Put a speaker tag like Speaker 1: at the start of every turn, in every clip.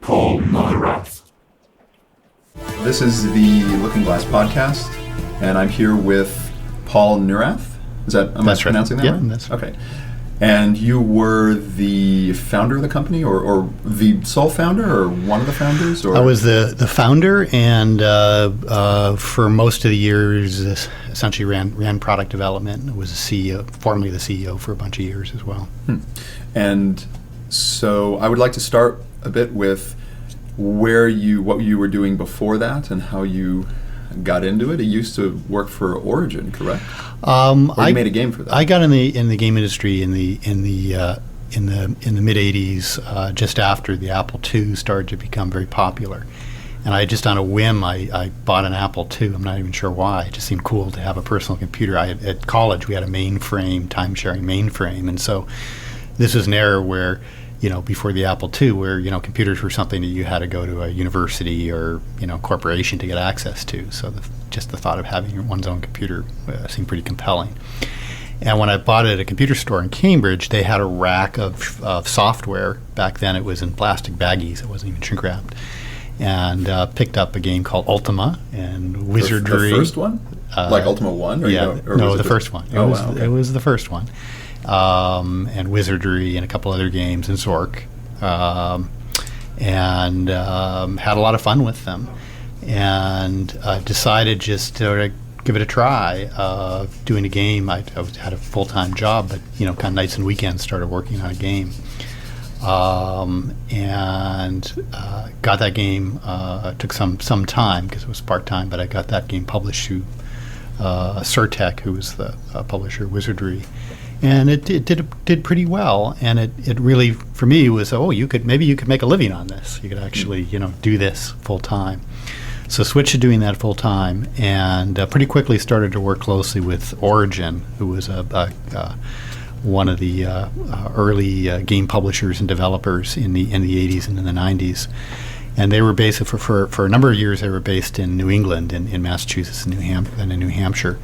Speaker 1: Paul Neurath.
Speaker 2: This is the Looking Glass podcast, and I'm here with Paul Neurath. Am I pronouncing that right?
Speaker 3: That's right.
Speaker 2: Okay. And you were the founder of the company, or the sole founder, or one of the founders? Or?
Speaker 3: I was the founder, and for most of the years, essentially ran product development. Was formerly the CEO for a bunch of years as well.
Speaker 2: And so I would like to start a bit with what you were doing before that, and how you got into it. You used to work for Origin, correct? I made a game for that.
Speaker 3: I got in the game industry in the mid '80s, just after the Apple II started to become very popular, and I just on a whim I bought an Apple II. I'm not even sure why. It just seemed cool to have a personal computer. At college we had a mainframe, time-sharing mainframe, and so this was an era where, before the Apple II, where, computers were something that you had to go to a university or, corporation to get access to. So just the thought of having one's own computer seemed pretty compelling. And when I bought it at a computer store in Cambridge, they had a rack of software. Back then it was in plastic baggies. It wasn't even shrink wrapped. And picked up a game called Ultima and Wizardry.
Speaker 2: The first one? Like Ultima 1?
Speaker 3: No, the first one.
Speaker 2: Okay.
Speaker 3: It was the first one. And Wizardry and a couple other games, and Zork, and had a lot of fun with them, and decided just to give it a try, doing a game. I had a full-time job, but kind of nights and weekends started working on a game, and got that game. It took some time because it was part-time, but I got that game published through Surtech, who was the publisher of Wizardry. And it did pretty well, and it really, for me, was, you could make a living on this. You could actually do this full time. So switched to doing that full time, and pretty quickly started to work closely with Origin, who was one of the early game publishers and developers in the 80s and in the 90s. And they were based for a number of years. They were based in New England, in Massachusetts, and in New Hampshire.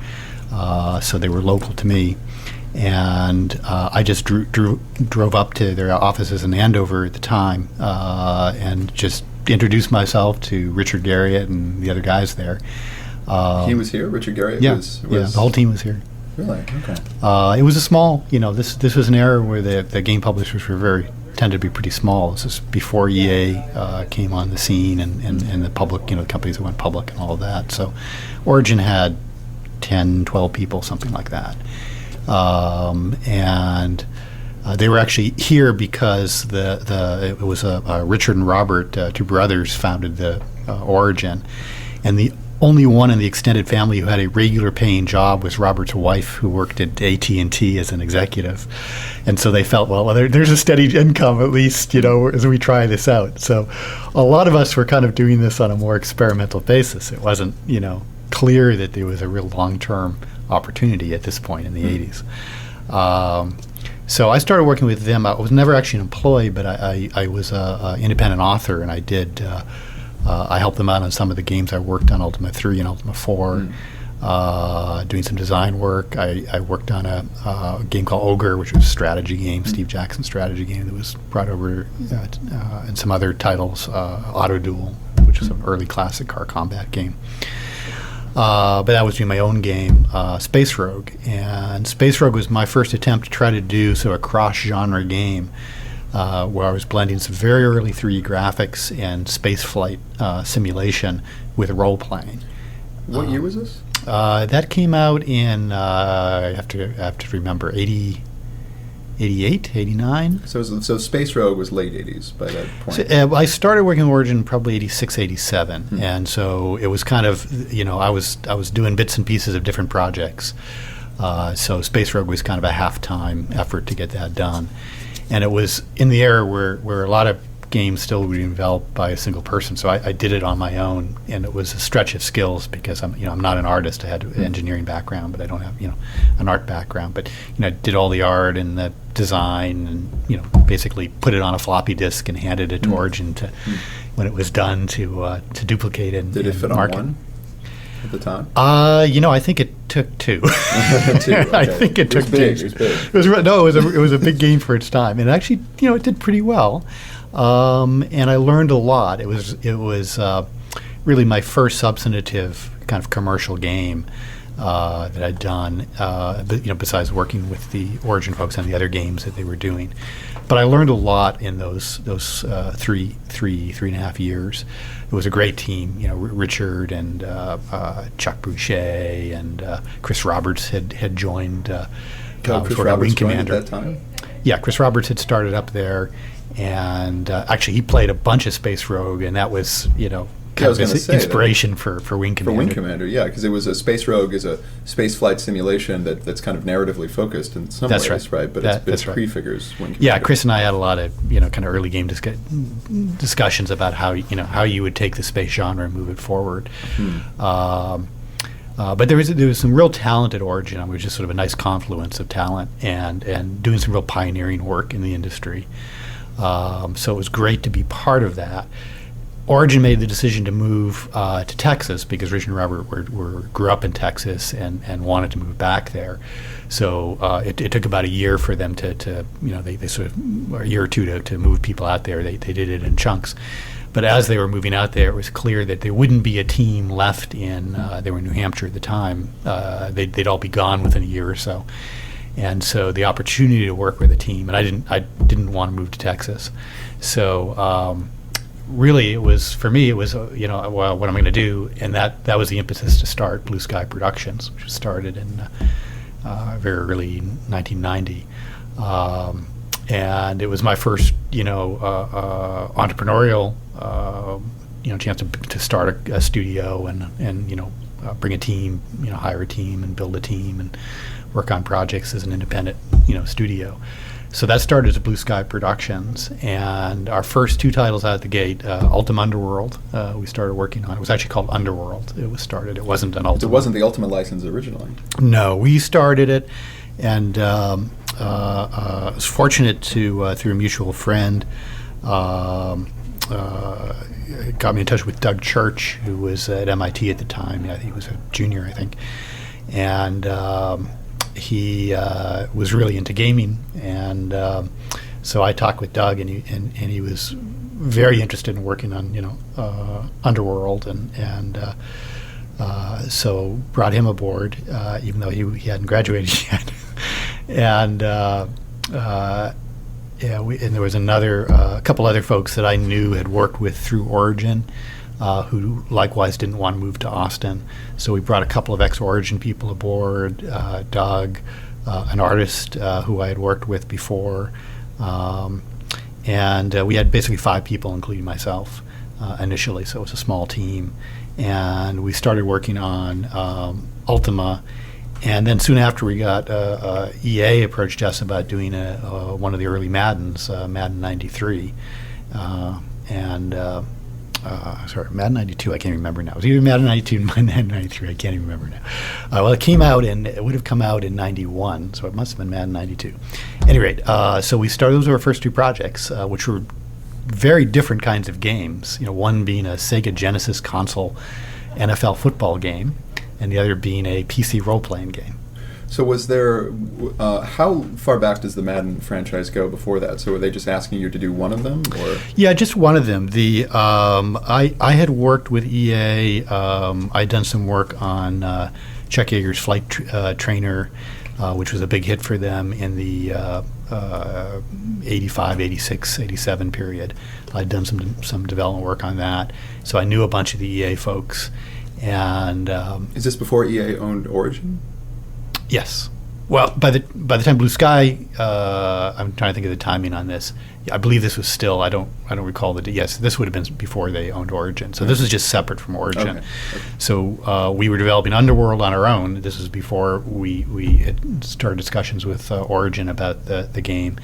Speaker 3: So they were local to me. And I just drove up to their offices in Andover at the time, and just introduced myself to Richard Garriott and the other guys there.
Speaker 2: He was here? Richard Garriott?
Speaker 3: Yeah, the whole team was here.
Speaker 2: Really? Okay.
Speaker 3: It was a small, this was an era where the game publishers tended to be pretty small. This is before EA came on the scene, and the public, the companies that went public and all of that. So Origin had 10, 12 people, something like that. And they were actually here because it was Richard and Robert, two brothers, founded the Origin, and the only one in the extended family who had a regular paying job was Robert's wife, who worked at AT&T as an executive, and so they felt, there's a steady income at least, as we try this out. So a lot of us were kind of doing this on a more experimental basis. It wasn't clear that there was a real long-term opportunity at this point in the 80s. So I started working with them. I was never actually an employee, but I was an independent author, and I helped them out on some of the games I worked on, Ultima 3 and Ultima 4, doing some design work. I worked on a game called Ogre, which was a strategy game, Steve Jackson's strategy game that was brought over, and some other titles, Auto Duel, which was an early classic car combat game. But that was doing my own game, Space Rogue. And Space Rogue was my first attempt to try to do sort of a cross-genre game where I was blending some very early 3D graphics and space flight simulation with role-playing.
Speaker 2: What year was this?
Speaker 3: That came out in, I have to remember, 88, 89.
Speaker 2: So Space Rogue was late 80s by that point.
Speaker 3: So, I started working with Origin probably 86, 87, and so it was kind of, I was doing bits and pieces of different projects. So Space Rogue was kind of a half-time effort to get that done, and it was in the era where a lot of games still were being developed by a single person. So I did it on my own, and it was a stretch of skills because I'm not an artist. I had an engineering background, but I don't have an art background. But I did all the art and the design, and basically put it on a floppy disk and handed it to Origin to when it was done to duplicate it.
Speaker 2: Did it fit
Speaker 3: market.
Speaker 2: On one at the time?
Speaker 3: I think it took two.
Speaker 2: Okay.
Speaker 3: I think it took two.
Speaker 2: It was big.
Speaker 3: It was a big game for its time, and actually, it did pretty well. And I learned a lot. It was really my first substantive kind of commercial game that I'd done, besides working with the Origin folks on the other games that they were doing. But I learned a lot in those three and a half years. It was a great team. Richard and Chuck Boucher and Chris Roberts had joined.
Speaker 2: Chris Roberts joined at that time?
Speaker 3: Yeah, Chris Roberts had started up there, and actually he played a bunch of Space Rogue, and that was kind of inspiration for Wing Commander.
Speaker 2: For Wing Commander, yeah, because it was a Space Rogue is a space flight simulation that's kind of narratively focused in some ways, right? But it prefigures Wing Commander.
Speaker 3: Yeah, Chris and I had a lot of kind of early game discussions about how you would take the space genre and move it forward. But there was some real talent at Origin. It was just sort of a nice confluence of talent and doing some real pioneering work in the industry. So it was great to be part of that. Origin made the decision to move to Texas because Richard and Robert grew up in Texas and wanted to move back there. So it took about a year for them to they sort of, or a year or two to move people out there. They did it in chunks. But as they were moving out there, it was clear that there wouldn't be a team left in, they were in New Hampshire at the time. They'd all be gone within a year or so. And so the opportunity to work with a team, and I didn't want to move to Texas. So really, it was what am I going to do? And that was the impetus to start Blue Sky Productions, which was started in very early 1990. And it was my first, entrepreneurial, chance to start a studio and bring a team, hire a team and build a team and work on projects as an independent, studio. So that started as Blue Sky Productions, and our first two titles out of the gate, Ultima Underworld, we started working on. It was actually called Underworld. It wasn't an Ultima.
Speaker 2: It wasn't the Ultima license originally.
Speaker 3: No, we started it, and I was fortunate to, through a mutual friend, got me in touch with Doug Church, who was at MIT at the time. Yeah, he was a junior, I think, and he was really into gaming, and so I talked with Doug, and he was very interested in working on Underworld, and so brought him aboard, even though he hadn't graduated yet, and and there was a couple other folks that I knew had worked with through Origin. Who likewise didn't want to move to Austin. So we brought a couple of ex-Origin people aboard, Doug, an artist who I had worked with before, and we had basically 5 people, including myself, initially, so it was a small team. And we started working on Ultima, and then soon after we got EA approached us about doing one of the early Maddens, Madden 93, Madden 92, I can't remember now. It was either Madden 92 or Madden 93, I can't even remember now. Well, it would have come out in 91, so it must have been Madden 92. At any rate, so we started, those were our first 2 projects, which were very different kinds of games, one being a Sega Genesis console NFL football game, and the other being a PC role-playing game.
Speaker 2: So was there, how far back does the Madden franchise go before that? So were they just asking you to do one of them, or? Yeah,
Speaker 3: just one of them. I had worked with EA. I'd done some work on Chuck Yeager's Flight Trainer, which was a big hit for them in the 85, 86, 87 period. I'd done some development work on that. So I knew a bunch of the EA folks. And
Speaker 2: is this before EA owned Origin?
Speaker 3: Yes. Well, by the time Blue Sky, I'm trying to think of the timing on this. I believe this was still. I don't recall the. Yes, this would have been before they owned Origin. So this is just separate from Origin. Okay. So we were developing Underworld on our own. This was before we had started discussions with Origin about the game.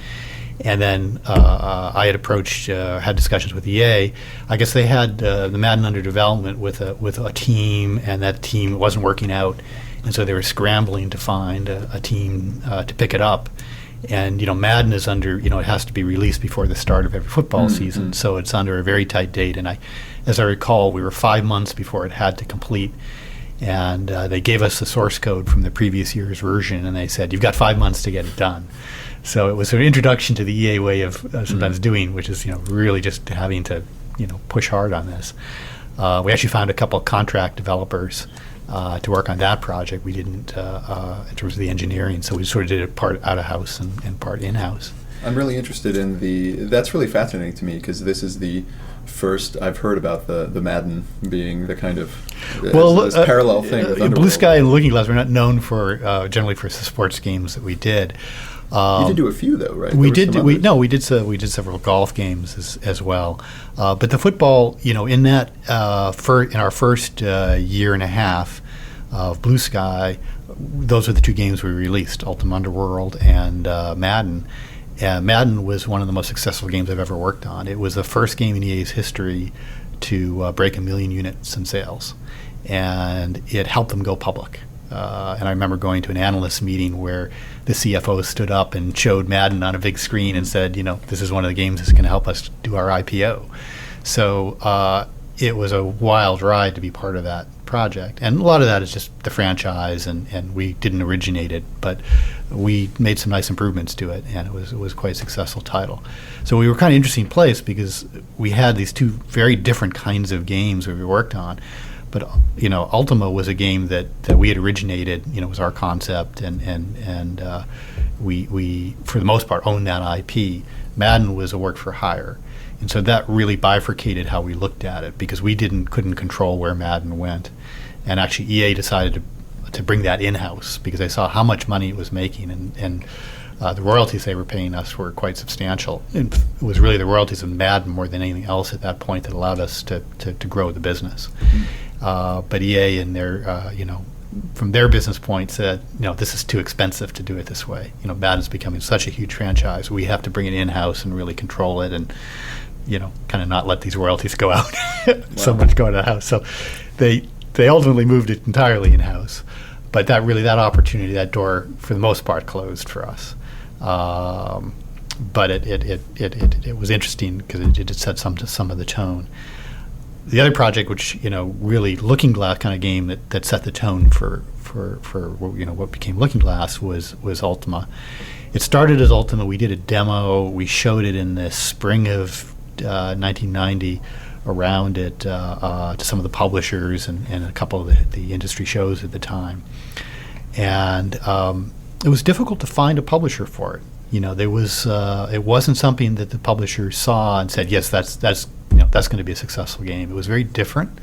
Speaker 3: And then I had had discussions with EA. I guess they had the Madden under development with a team, and that team wasn't working out. And so they were scrambling to find a team to pick it up. And, Madden is under, it has to be released before the start of every football season. So it's under a very tight date. And as I recall, we were 5 months before it had to complete. And they gave us the source code from the previous year's version, and they said, you've got 5 months to get it done. So it was an introduction to the EA way of sometimes doing, which is really just having to push hard on this. We actually found a couple of contract developers to work on that project. We didn't in terms of the engineering, so we sort of did it part out of house and part in house.
Speaker 2: I'm really interested in that's really fascinating to me, because this is the first I've heard about the Madden being the kind of this parallel thing with Underworld.
Speaker 3: Blue Sky and Looking Glass were not known for generally for sports games that we did.
Speaker 2: You did do a few though, right?
Speaker 3: We did several golf games as well. But the football, in that in our first year and a half of Blue Sky, those were the two games we released: Ultima Underworld and Madden. Madden was one of the most successful games I've ever worked on. It was the first game in EA's history to break 1 million units in sales, and it helped them go public. And I remember going to an analyst meeting where the CFO stood up and showed Madden on a big screen and said, this is one of the games that's going to help us do our IPO. So it was a wild ride to be part of that project. And a lot of that is just the franchise, and we didn't originate it, but we made some nice improvements to it, and it was quite a successful title. So we were kind of interesting place because we had these two very different kinds of games that we worked on. But Ultima was a game that we had originated. It was our concept, and we for the most part owned that IP. Madden was a work for hire, and so that really bifurcated how we looked at it, because we couldn't control where Madden went, and actually EA decided to bring that in house because they saw how much money it was making, and the royalties they were paying us were quite substantial. And it was really the royalties of Madden more than anything else at that point that allowed us to grow the business. But EA and their, from their business point said, this is too expensive to do it this way. Madden's becoming such a huge franchise. We have to bring it in-house and really control it, and, kind of not let these royalties go out. So much going to the house. So they ultimately moved it entirely in-house. But that opportunity, that door, for the most part, closed for us. But it was interesting because it set some of the tone. The other project, which really Looking Glass kind of game that set the tone for what became Looking Glass was Ultima. It started as Ultima. We did a demo. We showed it in the spring of 1990 around it to some of the publishers and a couple of the industry shows at the time, and it was difficult to find a publisher for it. There was it wasn't something that the publisher saw and said, yes, that's going to be a successful game. It was very different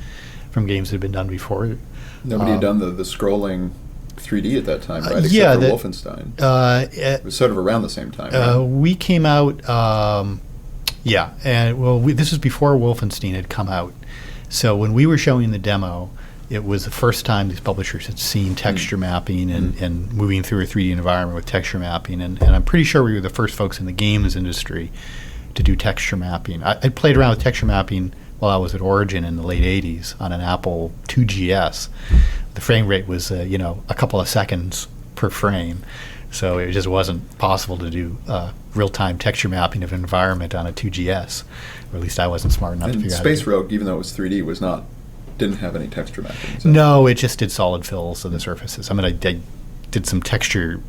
Speaker 3: from games that had been done before.
Speaker 2: Nobody had done the scrolling 3D at that time, right?
Speaker 3: Except
Speaker 2: for Wolfenstein. It was sort of around the same time. Right?
Speaker 3: We came out, this was before Wolfenstein had come out. So when we were showing the demo, it was the first time these publishers had seen texture mapping and moving through a 3D environment with texture mapping. And I'm pretty sure we were the first folks in the games industry to do texture mapping. I played around with texture mapping while I was at Origin in the late 80s on an Apple IIgs. The frame rate was, a couple of seconds per frame. So it just wasn't possible to do real-time texture mapping of an environment on a 2GS. Or at least I wasn't smart enough to figure out.
Speaker 2: Space Rogue, even though it was 3D, didn't have any texture mapping. So.
Speaker 3: No, it just did solid fills of the surfaces. I mean, I did some texture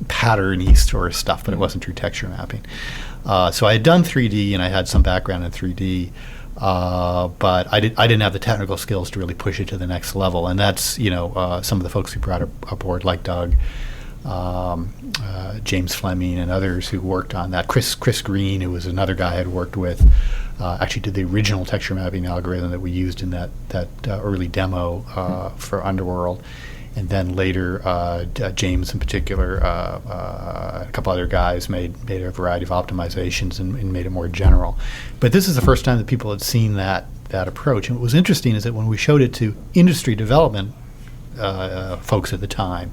Speaker 3: pattern-y sort of stuff, but it wasn't true texture mapping. So I had done 3D, and I had some background in 3D, but I didn't have the technical skills to really push it to the next level. And that's some of the folks we brought aboard, like Doug, James Fleming, and others who worked on that. Chris Green, who was another guy I'd worked with, actually did the original texture mapping algorithm that we used in that early demo for Underworld. And then later, James in particular, a couple other guys made a variety of optimizations and made it more general. But this is the first time that people had seen that approach. And what was interesting is that when we showed it to industry development folks at the time,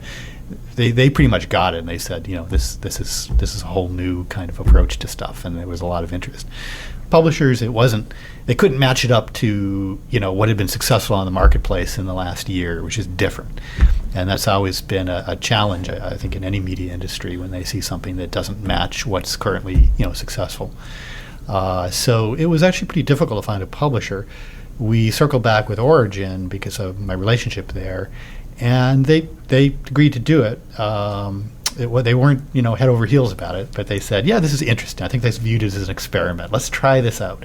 Speaker 3: they pretty much got it, and they said, this is a whole new kind of approach to stuff, and there was a lot of interest. Publishers, they couldn't match it up to what had been successful on the marketplace in the last year, which is different, and that's always been a challenge, I think, in any media industry when they see something that doesn't match what's currently successful. So it was actually pretty difficult to find a publisher. we circled back with Origin because of my relationship there, and they agreed to do it. They weren't head over heels about it, but they said, yeah, this is interesting. I think they viewed it as an experiment. Let's try this out.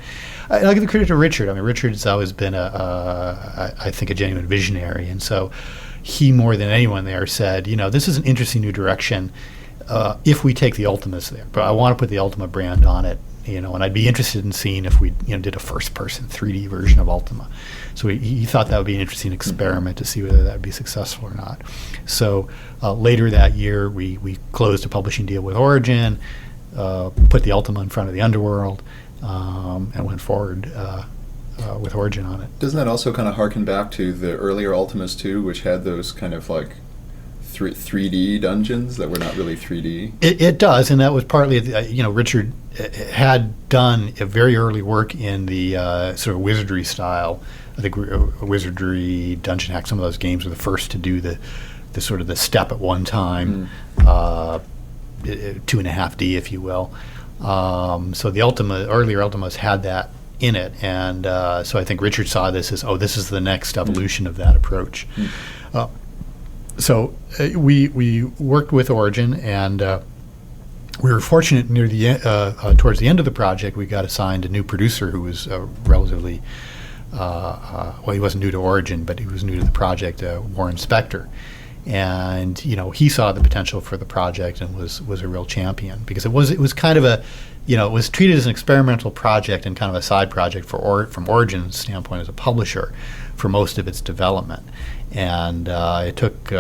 Speaker 3: I'll give the credit to Richard. I mean, Richard's always been I think a genuine visionary, and so he, more than anyone there, said, this is an interesting new direction if we take the Ultimas there. But I want to put the Ultima brand on it, and I'd be interested in seeing if we did a first-person 3D version of Ultima. So he thought that would be an interesting experiment to see whether that would be successful or not. So later that year, we closed a publishing deal with Origin, put the Ultima in front of the Underworld, and went forward with Origin on it.
Speaker 2: Doesn't that also kind of harken back to the earlier Ultimas too, which had those kind of like 3D dungeons that were not really 3D?
Speaker 3: It does, and that was partly, Richard had done a very early work in the sort of wizardry style. I think Wizardry, Dungeon Hack, some of those games were the first to do the sort of the step at one time, 2.5D, if you will. So the earlier Ultimas had that in it, and so I think Richard saw this as, this is the next evolution of that approach. So we worked with Origin, and we were fortunate near the towards the end of the project, we got assigned a new producer who was relatively, he wasn't new to Origin, but he was new to the project, Warren Spector. And he saw the potential for the project and was a real champion, because it was kind of a, it was treated as an experimental project and kind of a side project from Origin's standpoint as a publisher for most of its development. And it took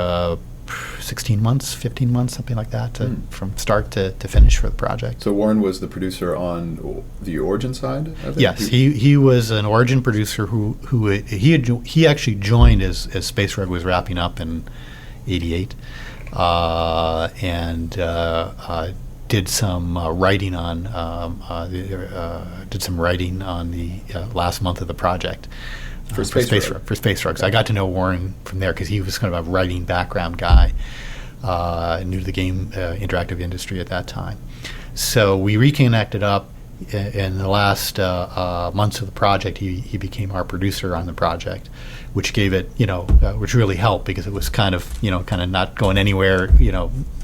Speaker 3: 16 months, 15 months, something like that, from start to finish for the project.
Speaker 2: So Warren was the producer on the Origin side of it?
Speaker 3: Yes, he was an Origin producer who he actually joined as Space Rogue was wrapping up in '88, and did some writing on the last month of the project. For Space Rogue. So I got to know Warren from there because he was kind of a writing background guy, new to the game interactive industry at that time. So we reconnected up. In the last months of the project, he became our producer on the project, which gave it, which really helped because it was kind of not going anywhere,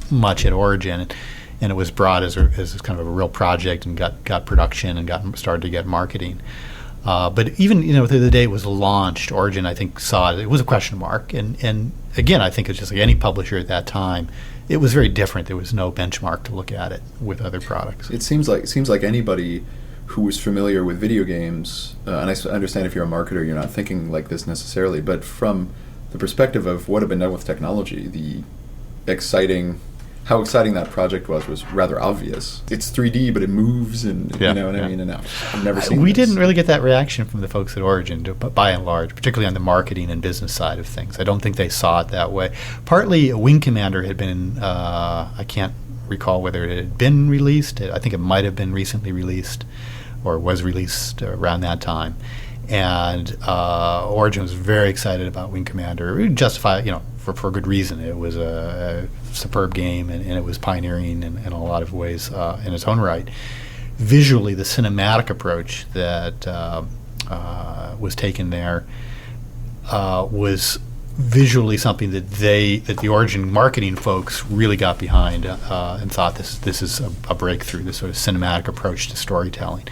Speaker 3: much at Origin, and it was brought as kind of a real project and got production and started to get marketing. But even through the day it was launched, Origin, I think, saw it. It was a question mark, and again, I think it's just like any publisher at that time. It was very different. There was no benchmark to look at it with other products.
Speaker 2: It seems like anybody who was familiar with video games, and I understand if you're a marketer, you're not thinking like this necessarily, but from the perspective of what had been done with technology, how exciting that project was rather obvious. It's 3D, but it moves, and you know what I mean. And I've never seen.
Speaker 3: We didn't really get that reaction from the folks at Origin, but by and large, particularly on the marketing and business side of things, I don't think they saw it that way. Partly, Wing Commander had been, I can't recall whether it had been released. I think it might have been recently released, or was released around that time. And Origin was very excited about Wing Commander. It justified, for good reason. It was a superb game, and it was pioneering in a lot of ways in its own right. Visually, the cinematic approach that was taken there was visually something that the Origin marketing folks really got behind and thought this is a breakthrough, this sort of cinematic approach to storytelling.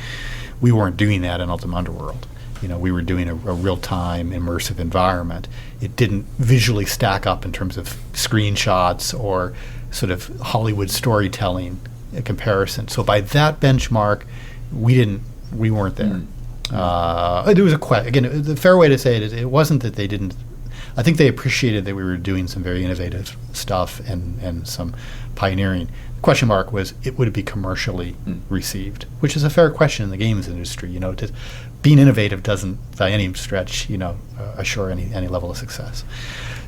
Speaker 3: We weren't doing that in Ultima Underworld. We were doing a real-time immersive environment. It didn't visually stack up in terms of screenshots or sort of Hollywood storytelling comparison. So by that benchmark, we weren't there. There was again, the fair way to say it is, it wasn't that they didn't. I think they appreciated that we were doing some very innovative stuff and some pioneering. The question mark was, would it be commercially received? Which is a fair question in the games industry. Being innovative doesn't, by any stretch, assure any level of success.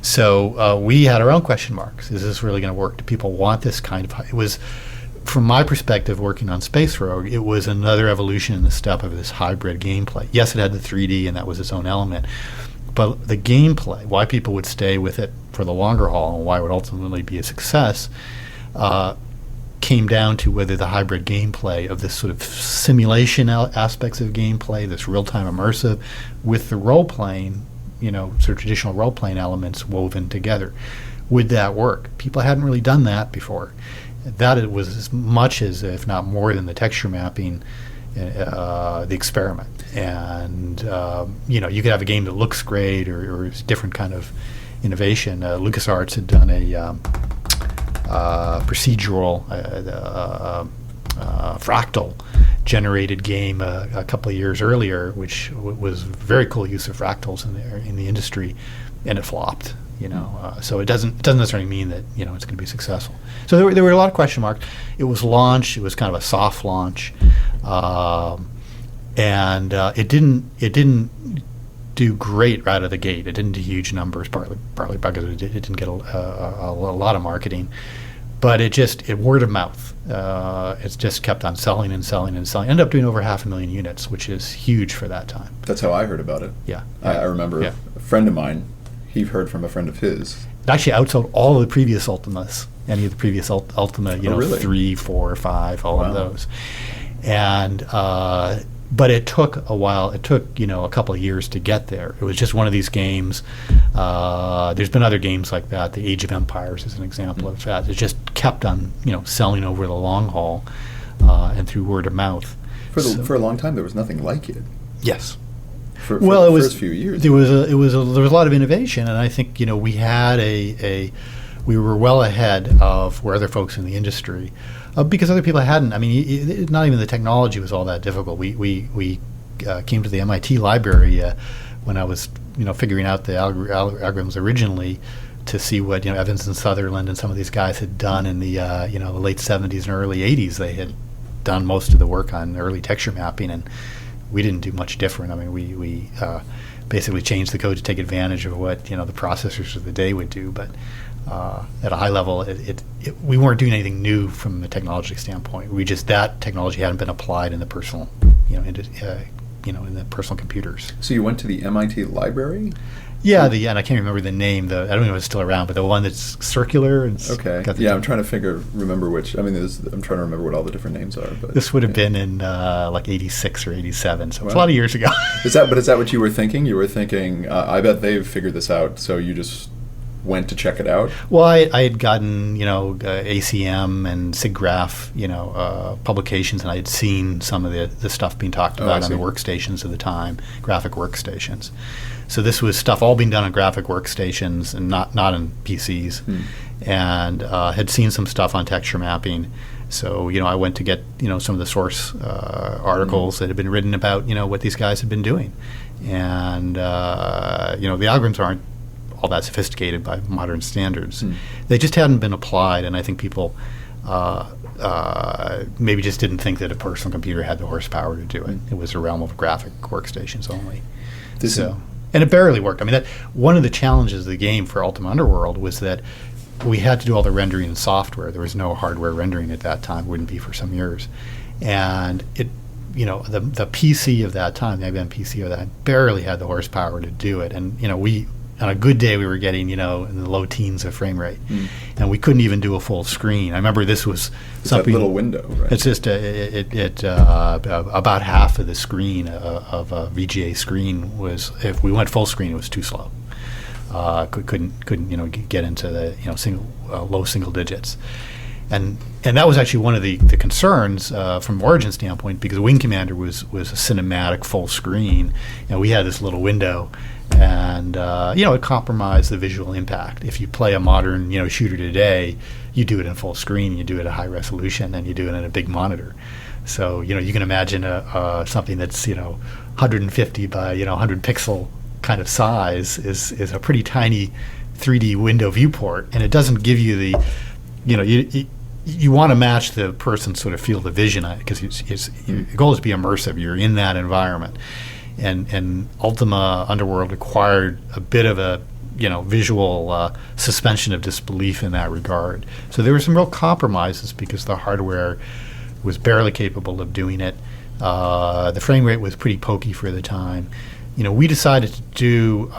Speaker 3: So we had our own question marks. Is this really going to work? Do people want this kind of? It was, from my perspective, working on Space Rogue, it was another evolution in the step of this hybrid gameplay. Yes, it had the 3D, and that was its own element. But the gameplay, why people would stay with it for the longer haul, and why it would ultimately be a success, came down to whether the hybrid gameplay of this sort of simulation aspects of gameplay, this real-time immersive, with the role-playing, sort of traditional role-playing elements woven together. Would that work? People hadn't really done that before. That it was as much as, if not more than, the texture mapping, the experiment. And you could have a game that looks great or is different kind of innovation. LucasArts had done a procedural fractal generated game a couple of years earlier, which was very cool use of fractals in the industry, and it flopped. So it doesn't necessarily mean that it's going to be successful. So there were a lot of question marks. It was launched. It was kind of a soft launch, and it didn't do great right out of the gate. It didn't do huge numbers, partly because it didn't get a lot of marketing, but it word of mouth. It's just kept on selling and selling and selling. Ended up doing over 500,000 units, which is huge for that time.
Speaker 2: That's how I heard about it.
Speaker 3: Yeah,
Speaker 2: I remember a friend of mine. He heard from a friend of his.
Speaker 3: It actually outsold all of the previous Ultimas, any of the previous Ultima,
Speaker 2: really?
Speaker 3: 3, 4, 5, all of those. And but it took a while. It took a couple of years to get there. It was just one of these games. There's been other games like that. The Age of Empires is an example of that. It just kept on selling over the long haul and through word of mouth.
Speaker 2: For a long time, there was nothing like it.
Speaker 3: Yes.
Speaker 2: For the first few years,
Speaker 3: there was a lot of innovation, and I think we had we were well ahead of where other folks in the industry, because other people hadn't. I mean, not even the technology was all that difficult. We came to the MIT library when I was figuring out the algorithms originally, to see what Evans and Sutherland and some of these guys had done in the the late 70s and early 80s. They had done most of the work on early texture mapping, and we didn't do much different. I mean, we basically changed the code to take advantage of what the processors of the day would do. But at a high level, we weren't doing anything new from the technology standpoint. That technology hadn't been applied in the personal, in the personal computers.
Speaker 2: So you went to the MIT library?
Speaker 3: Yeah, and I can't remember the name. I don't know if it's still around, but the one that's circular.
Speaker 2: Okay. Yeah, I'm trying to remember which. I mean, I'm trying to remember what all the different names are. But
Speaker 3: this would have been in like 86 or 87, so it's a lot of years ago.
Speaker 2: Is that what you were thinking? You were thinking, I bet they've figured this out, so you just went to check it out?
Speaker 3: Well, I had gotten ACM and SIGGRAPH publications, and I had seen some of the stuff being talked about on the workstations of the time, graphic workstations. So this was stuff all being done on graphic workstations and not on PCs, and had seen some stuff on texture mapping. So I went to get some of the source articles that had been written about what these guys had been doing, and the algorithms aren't all that sophisticated by modern standards. They just hadn't been applied, and I think people maybe just didn't think that a personal computer had the horsepower to do it. It was a realm of graphic workstations only. And it barely worked. I mean, one of the challenges of the game for Ultima Underworld was that we had to do all the rendering in software. There was no hardware rendering at that time. Wouldn't be for some years. And the PC of that time, the IBM PC of that, barely had the horsepower to do it. And on a good day, we were getting in the low teens of frame rate, and we couldn't even do a full screen. I remember this was something.
Speaker 2: That little window, right?
Speaker 3: It's just about half of the screen of a VGA screen was. If we went full screen, it was too slow. Couldn't get into the low single digits, and that was actually one of the concerns from Origin standpoint, because Wing Commander was a cinematic full screen, and we had this little window. And it compromised the visual impact. If you play a modern shooter today, you do it in full screen, you do it at high resolution, and you do it in a big monitor. So you can imagine something that's 150 by 100 pixel kind of size is a pretty tiny 3D window viewport, and it doesn't give you the you want to match the person's sort of field of vision, because your goal is to be immersive. You're in that environment. And Ultima Underworld required a bit of a visual suspension of disbelief in that regard. So there were some real compromises because the hardware was barely capable of doing it. The frame rate was pretty pokey for the time. We decided to do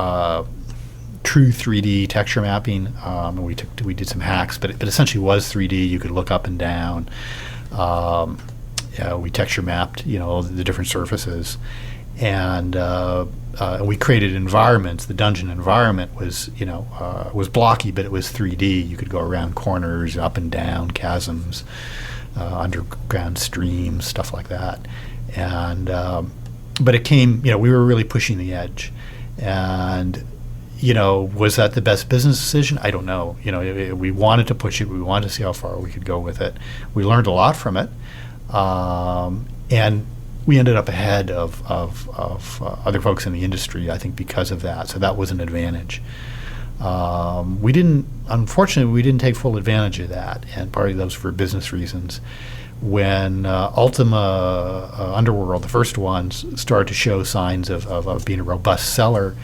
Speaker 3: true 3D texture mapping. And we did some hacks, but it essentially was 3D. You could look up and down. We texture mapped, the different surfaces, and we created environments. The dungeon environment was blocky, but it was 3D. You could go around corners, up and down, chasms, underground streams, stuff like that. And but it came, we were really pushing the edge. And was that the best business decision? I don't know. We wanted to push it. We wanted to see how far we could go with it. We learned a lot from it, and we ended up ahead of other folks in the industry, I think, because of that. So that was an advantage. Unfortunately, we didn't take full advantage of that, and partly those for business reasons. When Ultima Underworld, the first ones, started to show signs of being a robust seller,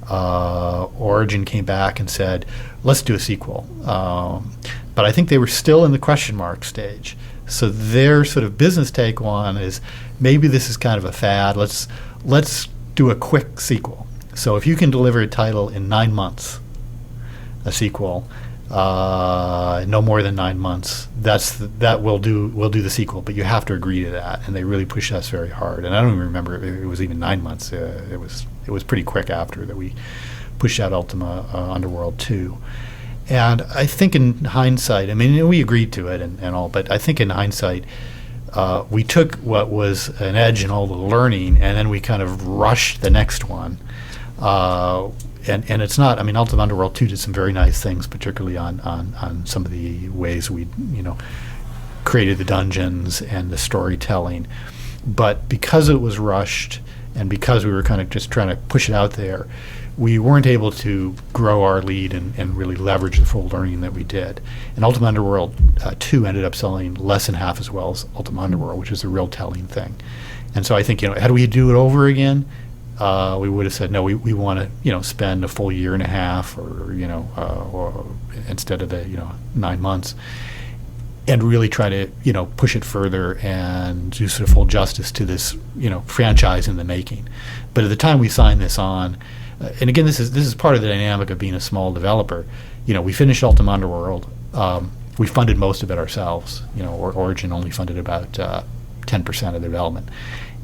Speaker 3: Origin came back and said, let's do a sequel. But I think they were still in the question mark stage. So their sort of business take on is, maybe this is kind of a fad. Let's do a quick sequel. So if you can deliver a title in 9 months, a sequel, no more than 9 months, we'll do the sequel, but you have to agree to that. And they really pushed us very hard. And I don't even remember if it was even 9 months. It was pretty quick after that we pushed out Ultima Underworld 2. And I think in hindsight, we agreed to it and all, but I think in hindsight, we took what was an edge in all the learning, and then we kind of rushed the next one. And it's not, Ultima Underworld 2 did some very nice things, particularly on some of the ways we, created the dungeons and the storytelling. But because it was rushed, and because we were kind of just trying to push it out there, we weren't able to grow our lead and really leverage the full learning that we did. And Ultima Underworld 2 ended up selling less than half as well as Ultima Underworld, which is a real telling thing. And so I think, had we do it over again, we would have said, no, we want to, spend a full year and a half or instead of the, 9 months, and really try to, push it further and do sort of full justice to this, franchise in the making. But at the time we signed this on, and again, this is part of the dynamic of being a small developer. We finished Ultima Underworld. We funded most of it ourselves. Origin only funded about 10% of the development.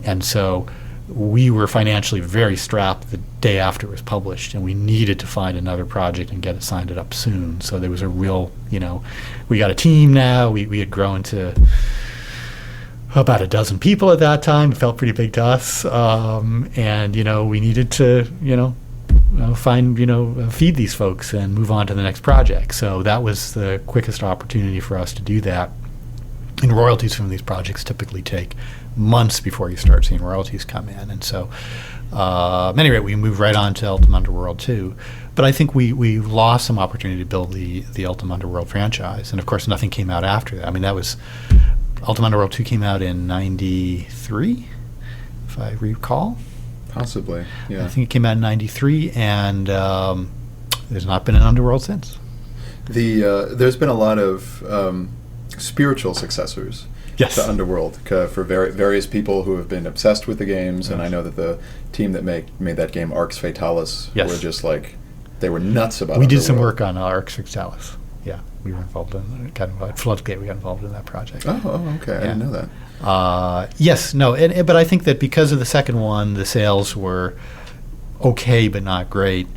Speaker 3: And so we were financially very strapped the day after it was published, and we needed to find another project and get it signed up soon. So there was a real, we got a team now. We had grown to about a dozen people at that time. It felt pretty big to us. And, we needed to, feed these folks and move on to the next project. So that was the quickest opportunity for us to do that. And royalties from these projects typically take months before you start seeing royalties come in. And so, at any rate, we moved right on to Ultima Underworld 2. But I think we lost some opportunity to build the Ultima Underworld franchise. And, of course, nothing came out after that. That was Ultima Underworld 2 came out in 93, if I recall.
Speaker 2: Possibly, yeah.
Speaker 3: I think it came out in 93, and there's not been an Underworld since.
Speaker 2: There's been a lot of spiritual successors to Underworld for various people who have been obsessed with the games, and I know that the team that made that game, Arx Fatalis, were just like, they were nuts about it.
Speaker 3: We did some work on Arx Fatalis. Yeah, we were involved in kind of at Floodgate. We got involved in that project.
Speaker 2: Oh, okay. I didn't know that.
Speaker 3: But I think that because of the second one, the sales were okay but not great.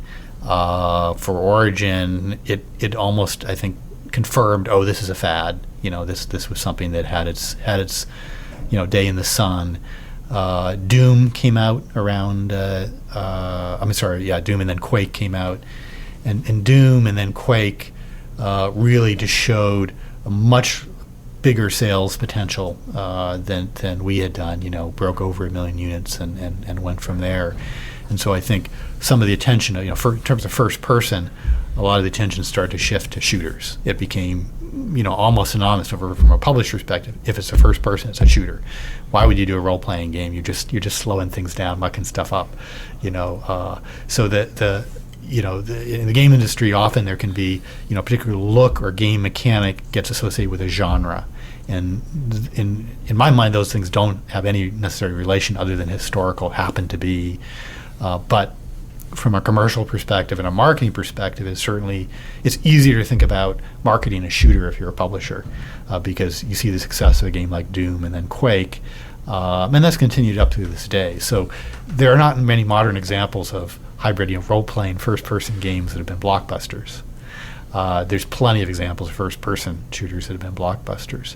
Speaker 3: For Origin, it almost, I think, confirmed, this is a fad. This was something that had its day in the sun. Doom came out around. Doom and then Quake came out, and Doom and then Quake really just showed a much bigger sales potential than we had done. Broke over 1 million units and went from there. And so I think some of the attention, in terms of first person, a lot of the attention started to shift to shooters. It became, almost synonymous from a publisher perspective. If it's a first person, it's a shooter. Why would you do a role playing game? You're just slowing things down, mucking stuff up. So that in the game industry, often there can be, particular look or game mechanic gets associated with a genre. And in my mind, those things don't have any necessary relation other than historical happen to be. But from a commercial perspective and a marketing perspective, is certainly it's easier to think about marketing a shooter if you're a publisher, because you see the success of a game like Doom and then Quake, and that's continued up to this day. So there are not many modern examples of hybrid, role-playing first-person games that have been blockbusters. There's plenty of examples of first-person shooters that have been blockbusters.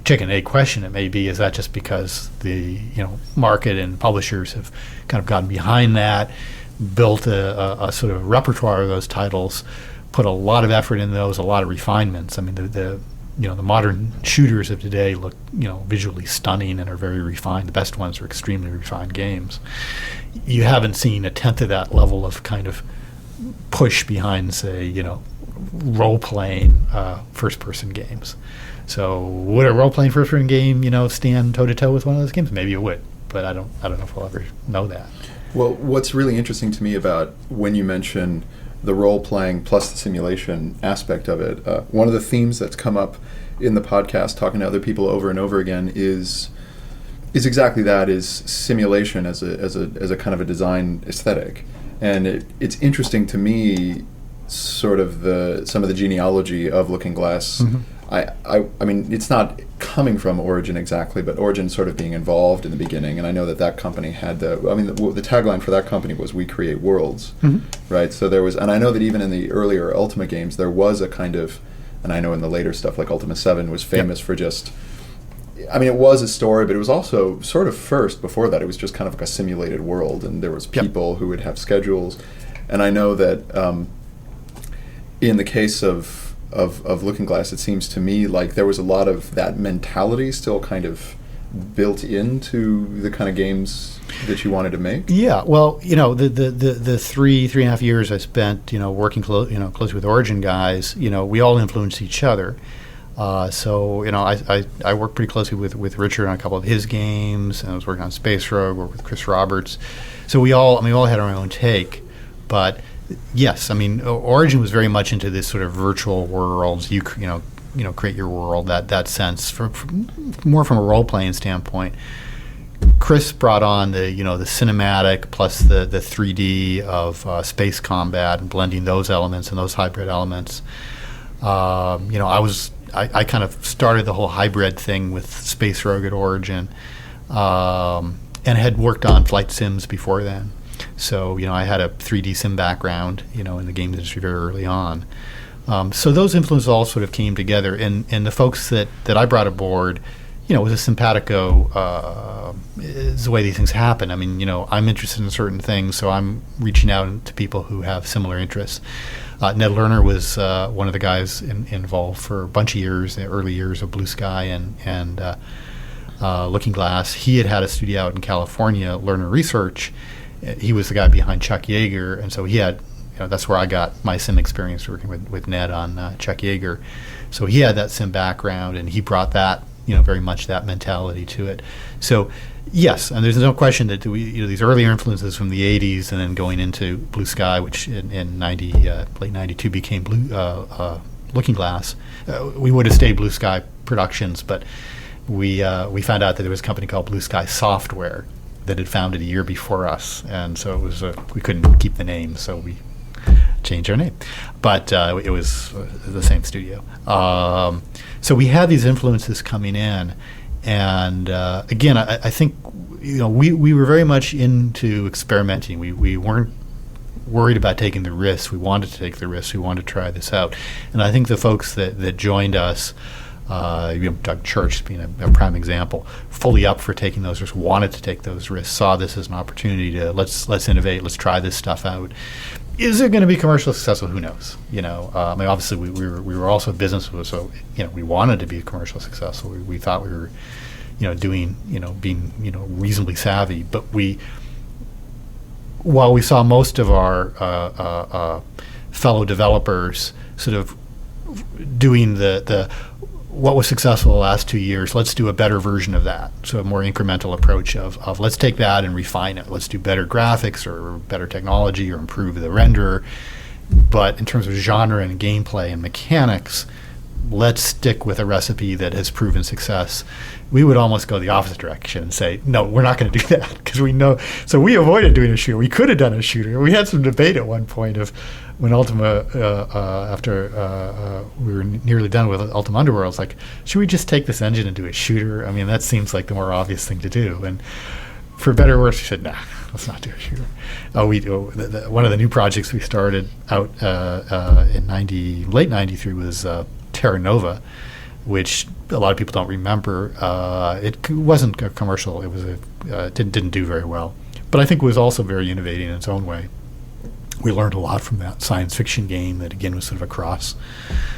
Speaker 3: Chicken egg question it may be, is that just because the market and publishers have kind of gotten behind that, built a sort of repertoire of those titles, put a lot of effort in those, a lot of refinements. I mean, the modern shooters of today look visually stunning and are very refined. The best ones are extremely refined games. You haven't seen a tenth of that level of kind of push behind, say, role-playing first-person games. So would a role-playing first-person game, stand toe-to-toe with one of those games? Maybe it would, but I don't know if we'll ever know that.
Speaker 2: Well, what's really interesting to me about when you mention the role-playing plus the simulation aspect of it, one of the themes that's come up in the podcast, talking to other people over and over again, is exactly that: is simulation as a kind of a design aesthetic. And it's interesting to me, sort of some of the genealogy of Looking Glass.
Speaker 3: Mm-hmm.
Speaker 2: I mean, it's not coming from Origin exactly, but Origin sort of being involved in the beginning, and I know that company had the tagline for that company was "We create worlds," right? So there was, and I know that even in the earlier Ultima games, there was a kind of, and I know in the later stuff like Ultima 7 was famous for just, I mean, it was a story, but it was also sort of first, before that, it was just kind of like a simulated world, and there was people who would have schedules, and I know that in the case of Looking Glass, it seems to me like there was a lot of that mentality still kind of built into the kind of games that you wanted to make. Yeah, well,
Speaker 3: the 3.5 years I spent, working closely with Origin guys, we all influenced each other. So I worked pretty closely with Richard on a couple of his games, and I was working on Space Rogue, worked with Chris Roberts. So we all had our own take, but. Yes, I mean, Origin was very much into this sort of virtual worlds. You create your world. That sense, more from a role playing standpoint. Chris brought on the cinematic plus the 3D of space combat and blending those elements and those hybrid elements. I kind of started the whole hybrid thing with Space Rogue at Origin, and had worked on flight sims before then. So, I had a 3D sim background, in the games industry very early on. So those influences all sort of came together. And the folks that I brought aboard, it was a simpatico, is the way these things happen. I mean, I'm interested in certain things, so I'm reaching out to people who have similar interests. Ned Lerner was one of the guys involved for a bunch of years, the early years of Blue Sky and Looking Glass. He had a studio out in California, Lerner Research. He was the guy behind Chuck Yeager, and so he had, that's where I got my sim experience working with Ned on Chuck Yeager. So he had that sim background, and he brought that, very much that mentality to it. So yes, and there's no question that these earlier influences from the 80s and then going into Blue Sky, which in late 92 became Looking Glass. We would have stayed Blue Sky Productions, but we found out that there was a company called Blue Sky Software that had founded a year before us, and so it was we couldn't keep the name, so we changed our name, but it was the same studio. So we had these influences coming in, and again, I think we were very much into experimenting. We weren't worried about taking the risks. We wanted to take the risks. We wanted to try this out, and I think the folks that joined us. Doug Church being a prime example, fully up for taking those risks, wanted to take those risks, saw this as an opportunity to let's innovate, let's try this stuff out. Is it going to be commercially successful? Who knows? Obviously we were also a business, so we wanted to be commercially successful. We thought we were, being reasonably savvy, but while we saw most of our fellow developers sort of doing the what was successful the last 2 years, let's do a better version of that. So a more incremental approach of let's take that and refine it. Let's do better graphics or better technology or improve the renderer. But in terms of genre and gameplay and mechanics, let's stick with a recipe that has proven success, we would almost go the opposite direction and say, no, we're not going to do that, because we know. So we avoided doing a shooter. We could have done a shooter. We had some debate at one point of when Ultima, after we were nearly done with Ultima Underworld, it's like, should we just take this engine and do a shooter? I mean, that seems like the more obvious thing to do. And for better or worse, we said, nah, let's not do a shooter. One of the new projects we started out in late '93 was Terra Nova, which a lot of people don't remember. It wasn't a commercial. It was didn't do very well, but I think it was also very innovative in its own way. We learned a lot from that science fiction game that, again, was sort of a cross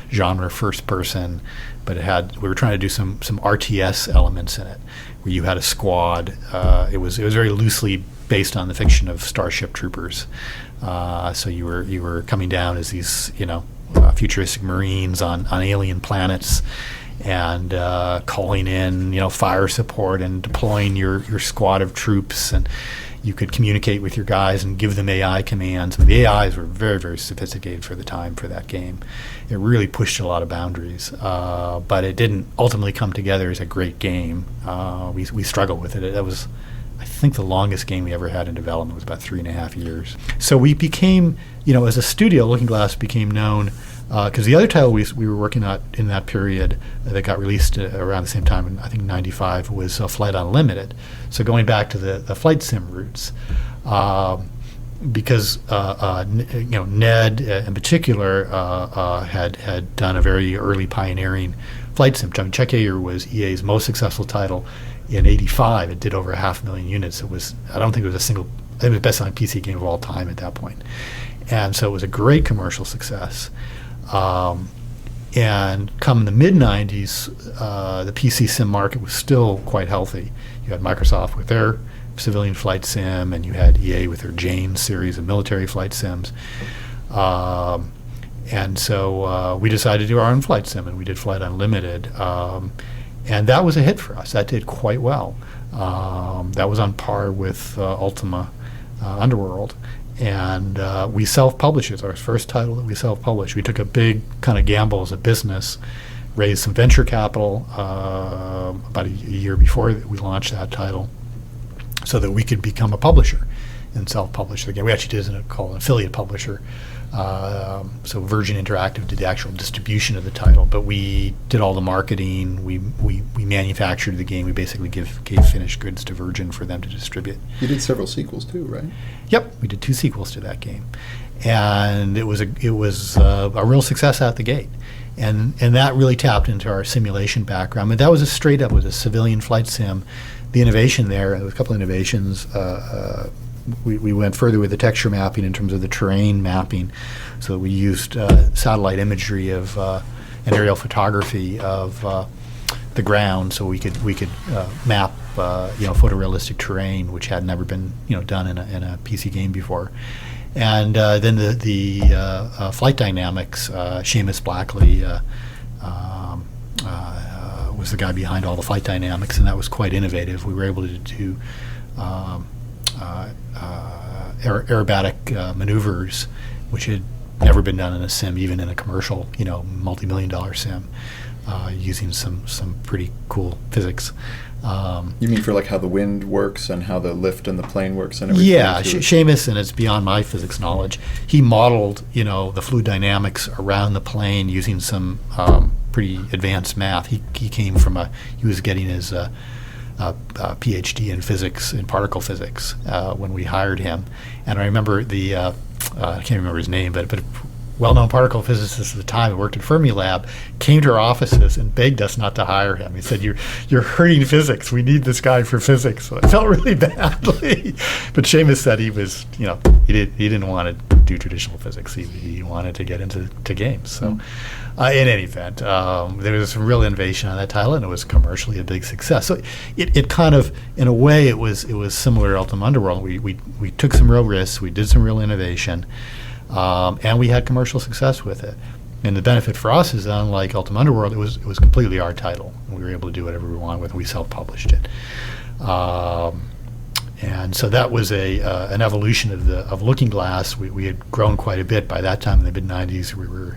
Speaker 3: genre, first person, but we were trying to do some RTS elements in it, where you had a squad. It was very loosely based on the fiction of Starship Troopers. So you were coming down as these futuristic Marines on alien planets, and calling in fire support and deploying your squad of troops, and you could communicate with your guys and give them AI commands. And the AIs were very, very sophisticated for the time for that game. It really pushed a lot of boundaries, but it didn't ultimately come together as a great game. We struggled with it. That was, I think, the longest game we ever had in development was about 3.5 years. So we became, as a studio, Looking Glass became known because the other title we were working on in that period that got released around the same time, in I think '95, was Flight Unlimited. So going back to the flight sim roots, because Ned in particular had done a very early pioneering flight sim. I mean, Checkyear was EA's most successful title in '85. It did over 500,000 units. I don't think it was a single. It was the best-selling PC game of all time at that point, and so it was a great commercial success. And come the mid-'90s, the PC sim market was still quite healthy. You had Microsoft with their civilian flight sim, and you had EA with their Jane series of military flight sims. And so we decided to do our own flight sim, and we did Flight Unlimited. And that was a hit for us. That did quite well. That was on par with Ultima Underworld. And we self-published it. It was our first title that we self-published. We took a big kind of gamble as a business, raised some venture capital about a year before we launched that title, so that we could become a publisher and self-publish the game. We actually did it called an affiliate publisher. So Virgin Interactive did the actual distribution of the title, but we did all the marketing. We manufactured the game. We basically gave finished goods to Virgin for them to distribute.
Speaker 2: You did several sequels too, right?
Speaker 3: Yep, we did 2 sequels to that game, and it was a real success out the gate, and that really tapped into our simulation background. But that was was a civilian flight sim. The innovation there was a couple of innovations. We went further with the texture mapping in terms of the terrain mapping, so we used satellite imagery of and aerial photography of the ground, so we could map photorealistic terrain, which had never been done in a PC game before. And then the flight dynamics, Seamus Blackley was the guy behind all the flight dynamics, and that was quite innovative. We were able to do aerobatic maneuvers, which had never been done in a sim, even in a commercial, multi-million-dollar sim, using some pretty cool physics.
Speaker 2: You mean for like how the wind works and how the lift in the plane works and everything?
Speaker 3: Yeah, Seamus, and it's beyond my physics knowledge, he modeled, the fluid dynamics around the plane using some pretty advanced math. He came from he was getting his PhD in physics, in particle physics, when we hired him. And I remember I can't remember his name, but a well-known particle physicist at the time who worked at Fermilab came to our offices and begged us not to hire him. He said, "You're hurting physics. We need this guy for physics." So I felt really badly. But Seamus said he was, he didn't want to do traditional physics. He wanted to get into games. So in any event, there was some real innovation on that title, and it was commercially a big success. So it kind of, in a way, it was similar to Ultima Underworld. We took some real risks. We did some real innovation. And we had commercial success with it. And the benefit for us is that, unlike Ultima Underworld, it was completely our title. We were able to do whatever we wanted with it. We self-published it. And so that was an evolution of Looking Glass. We had grown quite a bit by that time in the mid-'90s. We were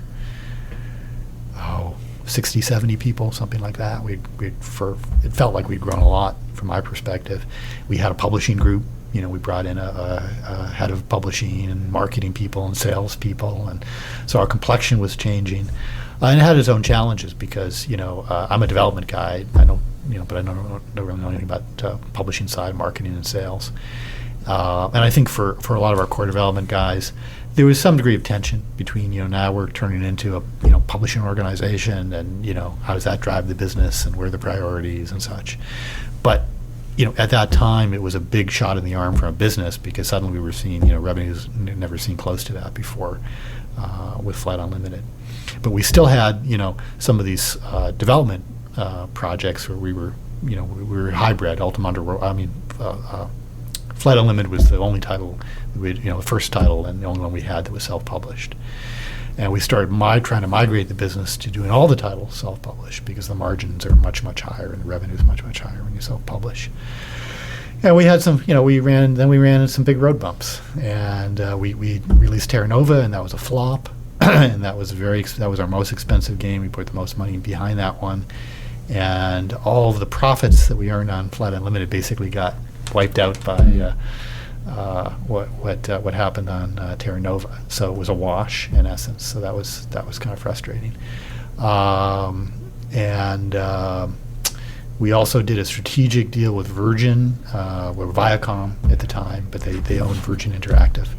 Speaker 3: 60, 70 people, something like that. It felt like we'd grown a lot from my perspective. We had a publishing group. We brought in a head of publishing and marketing people and sales people, and so our complexion was changing. And it had its own challenges because, I'm a development guy. I know, but I don't really know anything about publishing side, marketing and sales. And I think for a lot of our core development guys, there was some degree of tension between, now we're turning into a, publishing organization, and, how does that drive the business and where are the priorities and such. But, at that time, it was a big shot in the arm from a business because suddenly we were seeing, revenues never seen close to that before with Flight Unlimited. But we still had, some of these development projects where we were hybrid. Ultima Underworld. Flight Unlimited was the only title, the first title and the only one we had that was self-published. And we started trying to migrate the business to doing all the titles self-published because the margins are much, much higher and the revenue is much, much higher when you self-publish. And we had some, we ran into some big road bumps. And we released Terra Nova, and that was a flop. And that was our most expensive game. We put the most money behind that one. And all of the profits that we earned on Flight Unlimited basically got wiped out by what happened on Terra Nova. So it was a wash in essence. So that was kind of frustrating. We also did a strategic deal with Virgin, or Viacom at the time, but they owned Virgin Interactive,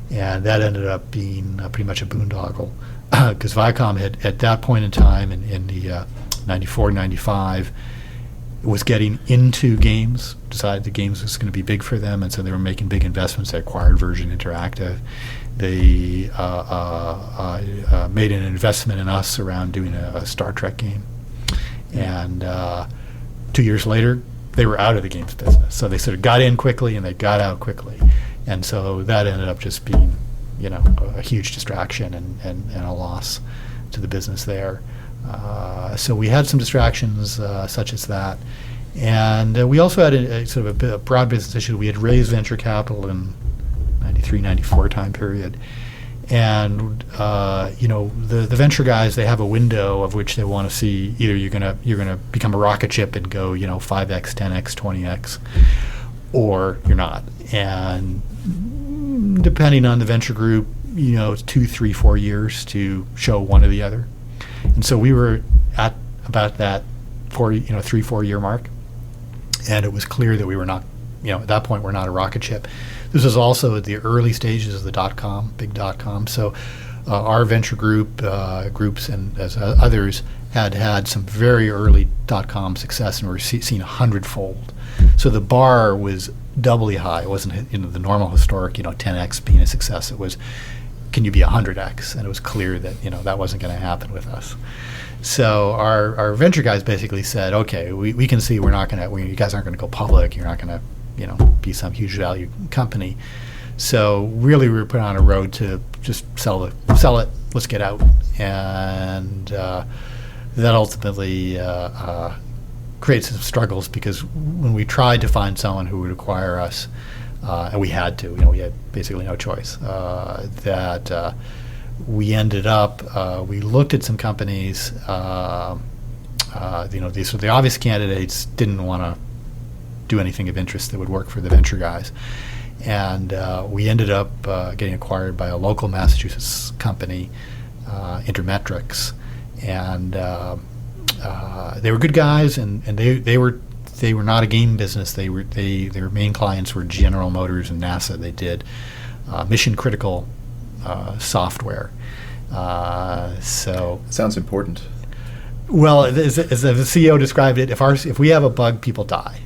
Speaker 3: and that ended up being pretty much a boondoggle because Viacom had at that point in time in the 94, 95. Was getting into games, decided the games was going to be big for them, and so they were making big investments. They acquired Virgin Interactive. They made an investment in us around doing a Star Trek game. And 2 years later, they were out of the games business. So they sort of got in quickly and they got out quickly. And so that ended up just being, a huge distraction and a loss to the business there. So we had some distractions such as that. And we also had a sort of a broad business issue. We had raised venture capital in 93, 94 time period. And, the venture guys, they have a window of which they want to see either you're gonna become a rocket ship and go, 5x, 10x, 20x, or you're not. And depending on the venture group, it's 2, 3, 4 years to show one or the other. And so we were at about that 3, 4 year mark, and it was clear that we were not, at that point we're not a rocket ship. This was also at the early stages of the big .com. So our venture groups and as others had some very early .com success and were seen 100-fold. So the bar was doubly high. It wasn't the normal historic 10x being a success. It was, can you be 100x? And it was clear that that wasn't going to happen with us. So our venture guys basically said, okay, we can see we're not going to, you guys aren't going to go public. You're not going to be some huge value company. So really we were put on a road to just sell it, let's get out. And that ultimately created some struggles because when we tried to find someone who would acquire us, and we had to, we had basically no choice, that we ended up, we looked at some companies, the obvious candidates didn't want to do anything of interest that would work for the venture guys. And we ended up getting acquired by a local Massachusetts company, Intermetrics. And they were good guys, and they were not a game business. Their main clients were General Motors and NASA. They did mission critical software. So
Speaker 2: sounds important.
Speaker 3: Well, as the CEO described it, if we have a bug, people die.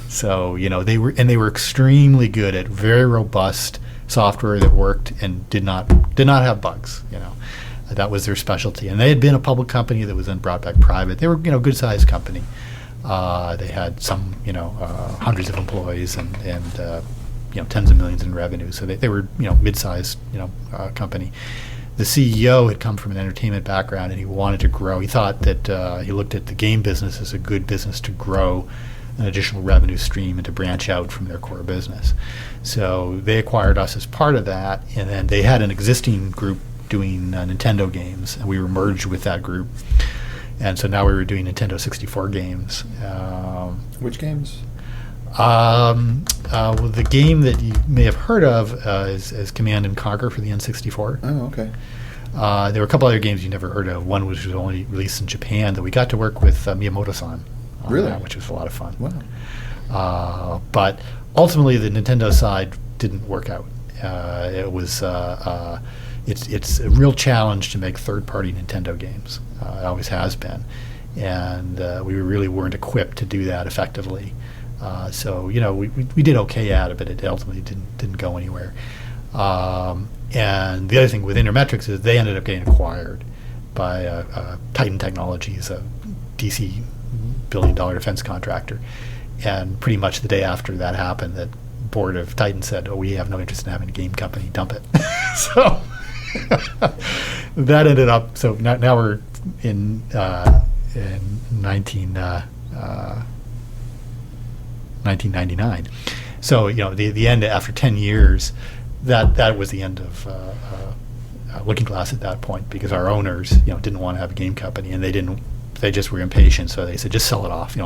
Speaker 3: So they were extremely good at very robust software that worked and did not have bugs. That was their specialty. And they had been a public company that was then brought back private. They were good sized company. They had some hundreds of employees and tens of millions in revenue. So they were mid-sized company. The CEO had come from an entertainment background and he wanted to grow. He thought that he looked at the game business as a good business to grow an additional revenue stream and to branch out from their core business. So they acquired us as part of that, and then they had an existing group doing Nintendo games, and we were merged with that group. And so now we were doing Nintendo 64 games.
Speaker 2: Which games?
Speaker 3: Well, the game that you may have heard of is Command and Conquer for the N64.
Speaker 2: Oh, okay.
Speaker 3: There were a couple other games you never heard of. One which was only released in Japan that we got to work with Miyamoto-san on,
Speaker 2: Really?
Speaker 3: which was a lot of fun.
Speaker 2: Wow.
Speaker 3: But ultimately, the Nintendo side didn't work out. It was it's a real challenge to make third-party Nintendo games. It always has been, and we really weren't equipped to do that effectively. So we did okay at it, but it ultimately didn't go anywhere. And the other thing with Intermetrics is they ended up getting acquired by Titan Technologies, a DC billion-dollar defense contractor. And pretty much the day after that happened, the board of Titan said, "Oh, we have no interest in having a game company. Dump it." So that ended up. So now we're in 1999. So the end after 10 years. That was the end of Looking Glass at that point, because our owners, didn't want to have a game company, and they just were impatient. So they said, just sell it off,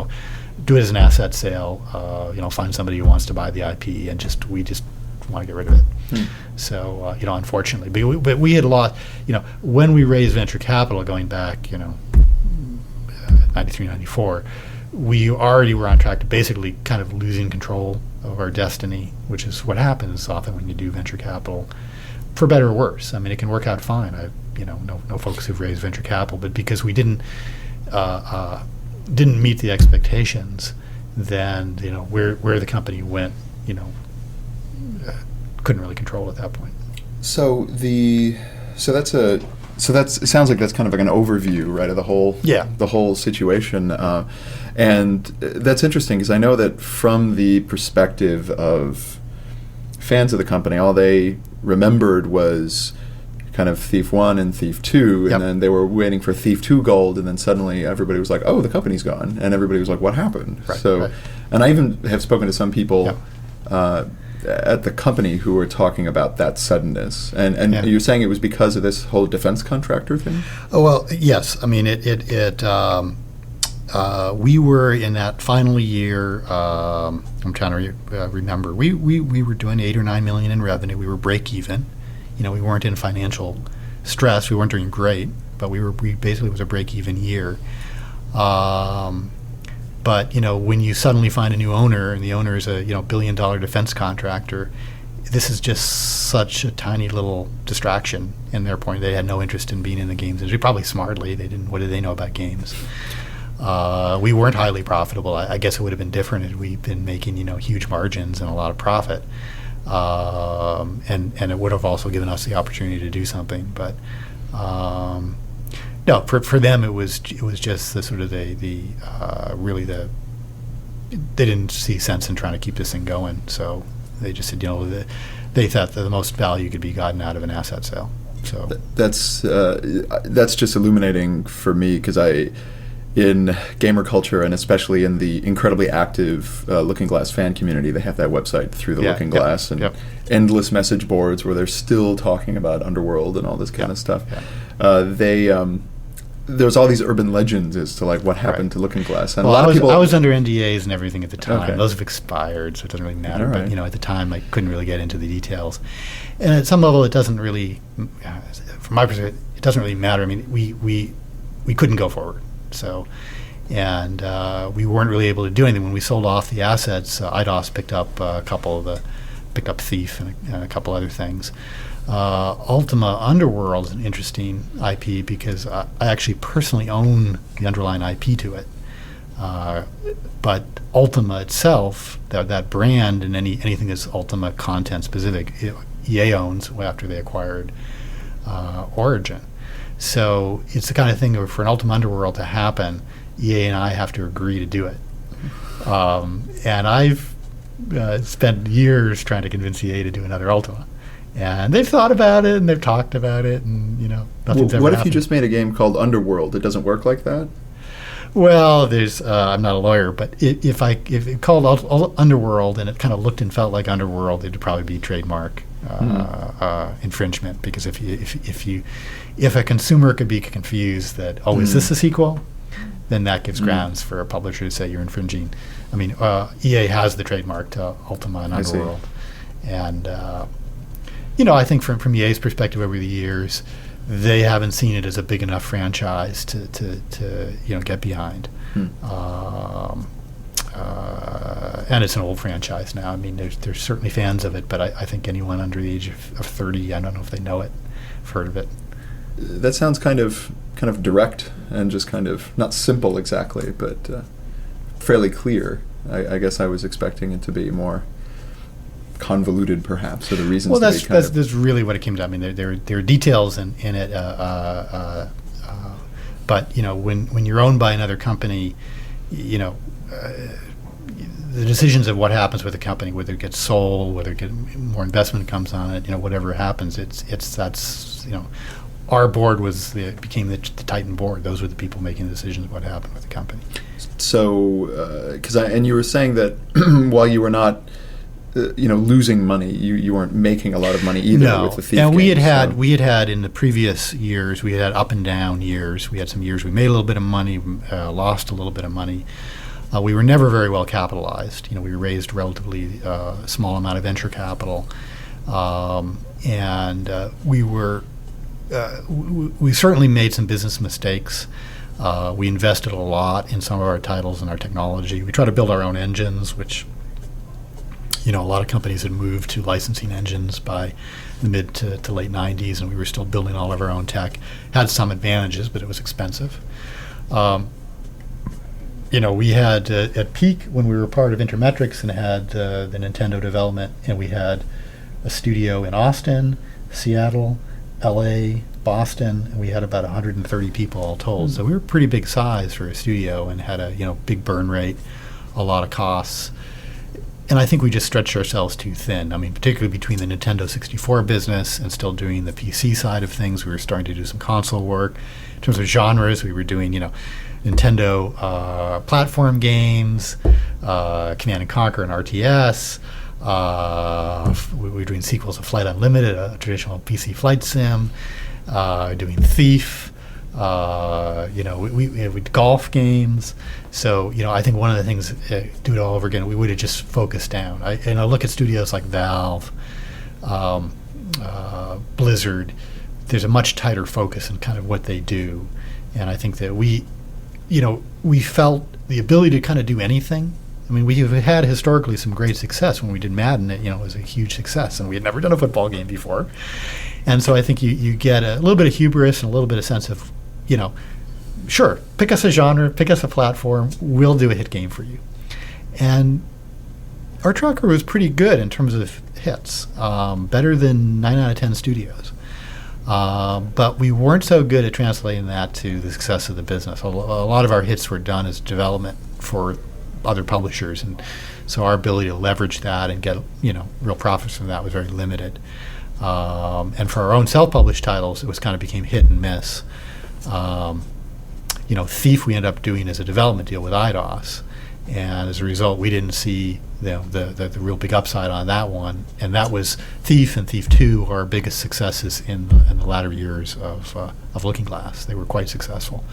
Speaker 3: do it as an asset sale, find somebody who wants to buy the IP, and we just want to get rid of it. So unfortunately, but we had lost, when we raised venture capital going back, 93, 94, we already were on track to basically kind of losing control of our destiny, which is what happens often when you do venture capital, for better or worse. I mean, it can work out fine. I know folks who've raised venture capital, but because we didn't meet the expectations, then where the company went, couldn't really control at that point.
Speaker 2: So it sounds like that's kind of like an overview, right, of the whole situation. And that's interesting, because I know that from the perspective of fans of the company, all they remembered was kind of Thief 1 and Thief 2, and then they were waiting for Thief 2 gold, and then suddenly everybody was like, oh, the company's gone. And everybody was like, what happened? Right. And I even have spoken to some people at the company who were talking about that suddenness. And you're saying it was because of this whole defense contractor thing?
Speaker 3: Oh, well, yes. I mean, we were in that final year. I'm trying to remember. We were doing $8 or $9 million in revenue. We were break even. We weren't in financial stress. We weren't doing great, but we basically, it was a break even year. But when you suddenly find a new owner, and the owner is a $1 billion defense contractor, this is just such a tiny little distraction in their point. They had no interest in being in the games industry. Probably smartly, they didn't. What did they know about games? We weren't highly profitable. I guess it would have been different if we'd been making huge margins and a lot of profit, and it would have also given us the opportunity to do something. But no, for them it was just the sort of they didn't see sense in trying to keep this thing going. So they just said they thought that the most value could be gotten out of an asset sale. So
Speaker 2: that's just illuminating for me, because in gamer culture, and especially in the incredibly active Looking Glass fan community, they have that website Through the Looking Glass, and endless message boards where they're still talking about Underworld and all this kind of stuff. There's all these urban legends as to what happened to Looking Glass, and a lot of people.
Speaker 3: I was under NDAs and everything at the time.
Speaker 2: Okay.
Speaker 3: Those have expired, so it doesn't really matter.
Speaker 2: Right.
Speaker 3: But at the time, I couldn't really get into the details, and at some level, it doesn't really, from my perspective, it doesn't really matter. I mean, we couldn't go forward. So, and we weren't really able to do anything. When we sold off the assets, IDOS picked up picked up Thief and a couple other things. Ultima Underworld is an interesting IP because I actually personally own the underlying IP to it. But Ultima itself, that brand and anything that's Ultima content specific, EA owns after they acquired Origin. So it's the kind of thing where for an Ultima Underworld to happen, EA and I have to agree to do it. And I've spent years trying to convince EA to do another Ultima. And they've thought about it, and they've talked about it, and nothing's ever
Speaker 2: What if
Speaker 3: happened.
Speaker 2: you just made a game called Underworld? It doesn't work like that?
Speaker 3: Well, there's I'm not a lawyer, but if it called Underworld and it kind of looked and felt like Underworld, it'd probably be trademark infringement, because if a consumer could be confused that is this a sequel, then that gives grounds for a publisher to say you're infringing. I mean, EA has the trademark to Ultima and Underworld. And, I think from EA's perspective over the years, they haven't seen it as a big enough franchise to get behind. And it's an old franchise now. I mean, there's certainly fans of it, but I think anyone under the age of 30, I don't know if they know it, have heard of it.
Speaker 2: That sounds kind of direct and just kind of not simple exactly, but fairly clear. I guess I was expecting it to be more convoluted, perhaps, or the reasons.
Speaker 3: Well, that's really what it came to. I mean, there are details in it, but when you're owned by another company, the decisions of what happens with the company, whether it gets sold, whether more investment comes on it, whatever happens, that's our board became the Titan board. Those were the people making the decisions of what happened with the company. So,
Speaker 2: and you were saying that while you were not, losing money, you weren't making a lot of money either with the Thief
Speaker 3: and we
Speaker 2: games,
Speaker 3: had in the previous years, we had up and down years. We had some years we made a little bit of money, lost a little bit of money. We were never very well capitalized. We raised relatively small amount of venture capital, and we certainly made some business mistakes. We invested a lot in some of our titles and our technology. We tried to build our own engines, which a lot of companies had moved to licensing engines by the mid to late 90s, and we were still building all of our own tech. Had some advantages, but it was expensive. We had at peak when we were part of Intermetrics and had the Nintendo development, and we had a studio in Austin, Seattle, LA, Boston, and we had about 130 people all told. So we were pretty big size for a studio and had a big burn rate, a lot of costs. And I think we just stretched ourselves too thin. I mean, particularly between the Nintendo 64 business and still doing the PC side of things, we were starting to do some console work. In terms of genres, we were doing, Nintendo platform games, Command & Conquer and RTS. We were doing sequels of Flight Unlimited, a traditional PC flight sim, doing Thief. We golf games. So, I think one of the things, do it all over again, we would have just focused down. I look at studios like Valve, Blizzard. There's a much tighter focus in kind of what they do. And I think that we felt the ability to kind of do anything. I mean, we have had historically some great success. When we did Madden, it was a huge success, and we had never done a football game before. And so I think you get a little bit of hubris and a little bit of sense of, sure, pick us a genre, pick us a platform, we'll do a hit game for you. And our track record was pretty good in terms of hits, better than 9 out of 10 studios. But we weren't so good at translating that to the success of the business. A lot of our hits were done as development for other publishers, and so our ability to leverage that and get real profits from that was very limited. And for our own self-published titles, it was kind of became hit and miss. Thief we ended up doing as a development deal with IDOS, and as a result, we didn't see the real big upside on that one. And that was Thief and Thief 2, our biggest successes in the latter years of Looking Glass. They were quite successful,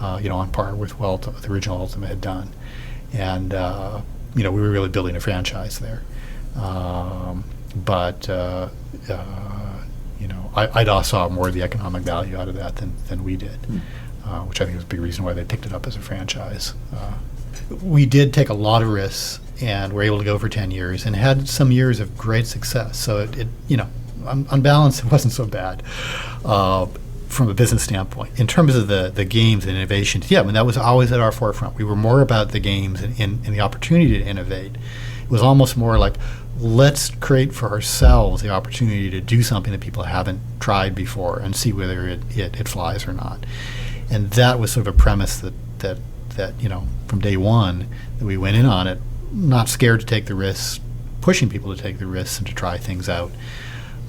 Speaker 3: on par with what the original Ultima had done. And we were really building a franchise there. But IDOS saw more of the economic value out of that than we did, which I think was a big reason why they picked it up as a franchise. We did take a lot of risks, and were able to go for 10 years, and had some years of great success. So it on balance, it wasn't so bad from a business standpoint. In terms of the games and innovations, that was always at our forefront. We were more about the games and the opportunity to innovate. It was almost more like, let's create for ourselves the opportunity to do something that people haven't tried before and see whether it flies or not. And that was sort of a premise that from day one that we went in on it, not scared to take the risks, pushing people to take the risks and to try things out.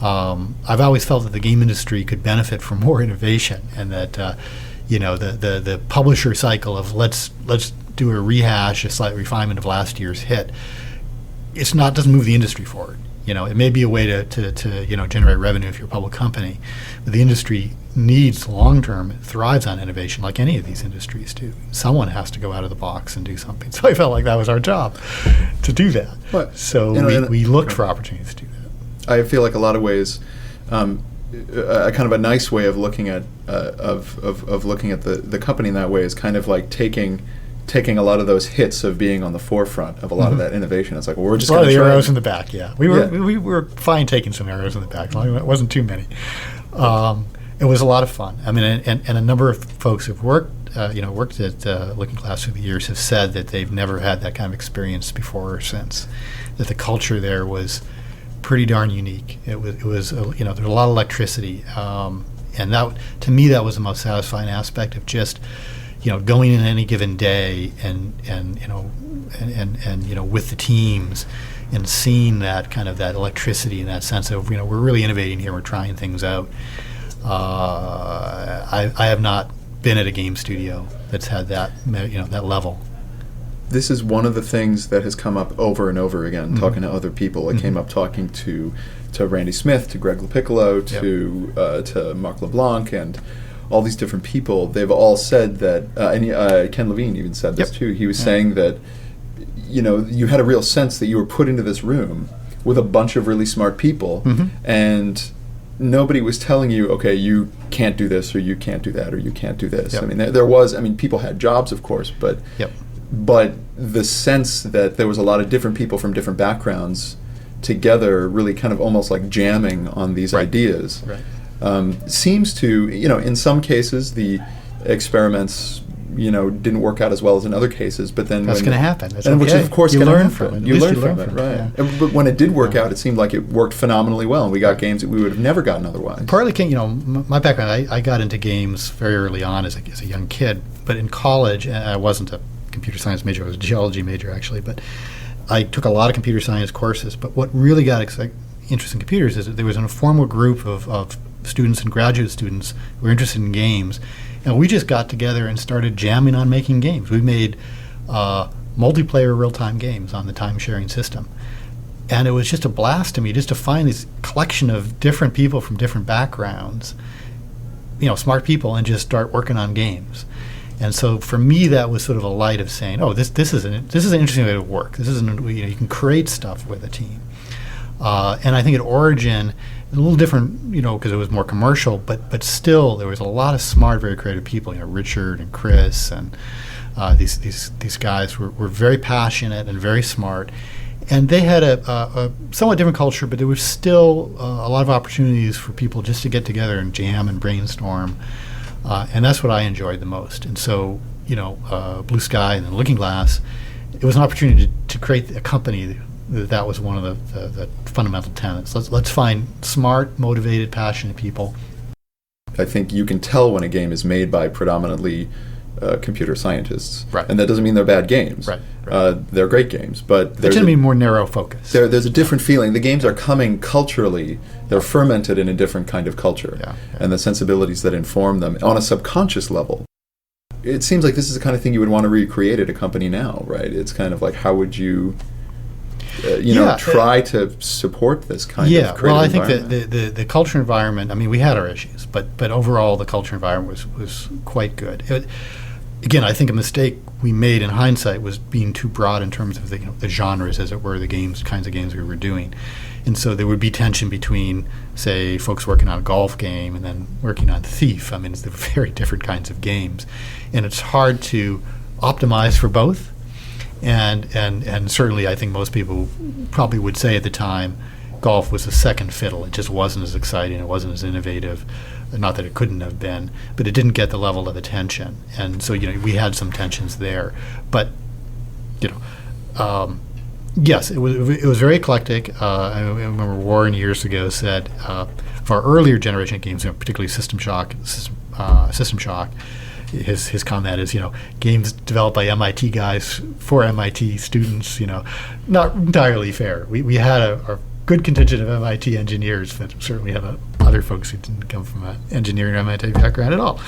Speaker 3: I've always felt that the game industry could benefit from more innovation, and that the publisher cycle of let's do a rehash, a slight refinement of last year's hit, doesn't move the industry forward. It may be a way to generate revenue if you're a public company, but the industry needs long-term, it thrives on innovation like any of these industries do. Someone has to go out of the box and do something. So I felt like that was our job to do that.
Speaker 2: But,
Speaker 3: so we looked for opportunities to do that.
Speaker 2: I feel like a lot of ways, a kind of a nice way of looking at looking at the company in that way is kind of like taking a lot of those hits of being on the forefront of a lot of that innovation. It's like, well, we're just going to
Speaker 3: try the arrows in the back. Yeah, we were fine taking some arrows in the back. It wasn't too many. It was a lot of fun. I mean, and a number of folks who've worked at Looking Glass through the years have said that they've never had that kind of experience before or since. That the culture there was pretty darn unique. It was there was a lot of electricity, and that, to me, that was the most satisfying aspect of just going in any given day and with the teams and seeing that kind of that electricity and that sense of we're really innovating here, we're trying things out. I have not been at a game studio that's had that that level.
Speaker 2: This is one of the things that has come up over and over again, talking to other people. It came up talking to Randy Smith, to Greg LaPiccolo, to Marc LeBlanc, and all these different people. They've all said that, and Ken Levine even said this too. He was saying that you had a real sense that you were put into this room with a bunch of really smart people, and nobody was telling you, okay, you can't do this, or you can't do that, or you can't do this. I mean, there was. I mean, people had jobs, of course, but the sense that there was a lot of different people from different backgrounds together, really kind of almost like jamming on these ideas, seems to, in some cases the experiments, didn't work out as well as in other cases, but then
Speaker 3: that's going to happen. That's
Speaker 2: and which is of course
Speaker 3: you
Speaker 2: learn
Speaker 3: from it.
Speaker 2: You learn from it, right? Yeah. But when it did work out, it seemed like it worked phenomenally well, and we got games that we would have never gotten otherwise.
Speaker 3: Partly, my background, I got into games very early on as a young kid, but in college, I wasn't a computer science major. I was a geology major actually, but I took a lot of computer science courses. But what really got interested in computers is that there was an informal group of students and graduate students who were interested in games. And we just got together and started jamming on making games. We made multiplayer real-time games on the time-sharing system. And it was just a blast to me just to find this collection of different people from different backgrounds, smart people, and just start working on games. And so for me, that was sort of a light of saying, oh, this is an interesting way to work. This isn't, you can create stuff with a team. And I think at Origin, a little different, because it was more commercial, but still there was a lot of smart, very creative people. Richard and Chris and these guys were very passionate and very smart, and they had a somewhat different culture, but there was still a lot of opportunities for people just to get together and jam and brainstorm, and that's what I enjoyed the most. And so, Blue Sky and then Looking Glass, it was an opportunity to create a company. That was one of the fundamental tenets. Let's find smart, motivated, passionate people.
Speaker 2: I think you can tell when a game is made by predominantly computer scientists,
Speaker 3: right?
Speaker 2: And that doesn't mean they're bad games.
Speaker 3: Right.
Speaker 2: They're great games, but
Speaker 3: they tend to be more narrow focus.
Speaker 2: There's a different feeling. The games are coming culturally. They're fermented in a different kind of culture, and the sensibilities that inform them on a subconscious level. It seems like this is the kind of thing you would want to recreate at a company now, right? It's kind of like, how would you try to support this kind of creative
Speaker 3: I think
Speaker 2: environment?
Speaker 3: the culture environment, I mean, we had our issues, but overall the culture environment was quite good. Again, I think a mistake we made in hindsight was being too broad in terms of the genres, as it were, the kinds of games we were doing. And so there would be tension between, say, folks working on a golf game and then working on Thief. I mean, it's very different kinds of games. And it's hard to optimize for both. And certainly I think most people probably would say at the time golf was a second fiddle. It just wasn't as exciting. It wasn't as innovative. Not that it couldn't have been, but it didn't get the level of attention. And so, we had some tensions there. But, yes, it was very eclectic. I remember Warren years ago said, for our earlier generation of games, particularly System Shock, his comment is, games developed by MIT guys for MIT students, not entirely fair. We had a good contingent of MIT engineers, but certainly had other folks who didn't come from an engineering or MIT background at all.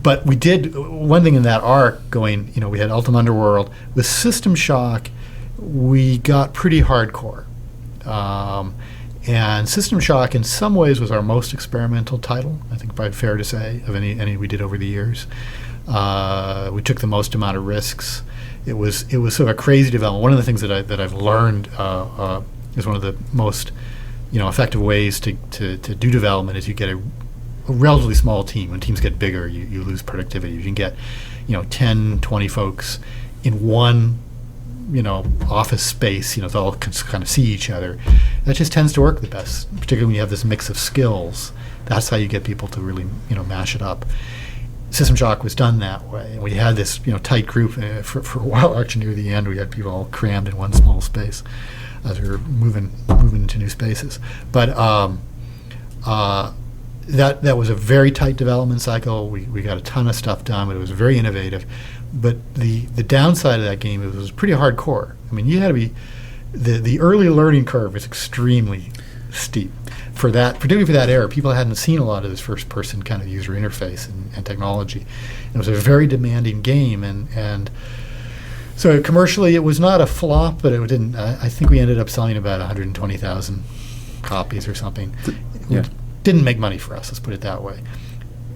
Speaker 3: But we did one thing in that arc going, we had Ultima Underworld. With System Shock, we got pretty hardcore. And System Shock, in some ways, was our most experimental title. I think probably fair to say of any we did over the years. We took the most amount of risks. It was sort of a crazy development. One of the things that I've learned is one of the most effective ways to do development is you get a relatively small team. When teams get bigger, you lose productivity. You can get 10, 20 folks in one office space, they all kind of see each other. That just tends to work the best, particularly when you have this mix of skills. That's how you get people to really, mash it up. System Shock was done that way. And we had this, tight group for a while. Actually, near the end, we had people all crammed in one small space as we were moving into new spaces. But that was a very tight development cycle. We got a ton of stuff done, but it was very innovative. But the downside of that game, it was pretty hardcore. I mean, you had to be the early learning curve is extremely steep for that, particularly for that era. People hadn't seen a lot of this first-person kind of user interface and technology. And it was a very demanding game, and so commercially, it was not a flop, but it didn't. I think we ended up selling about 120,000 copies or something.
Speaker 2: Yeah.
Speaker 3: It didn't make money for us. Let's put it that way.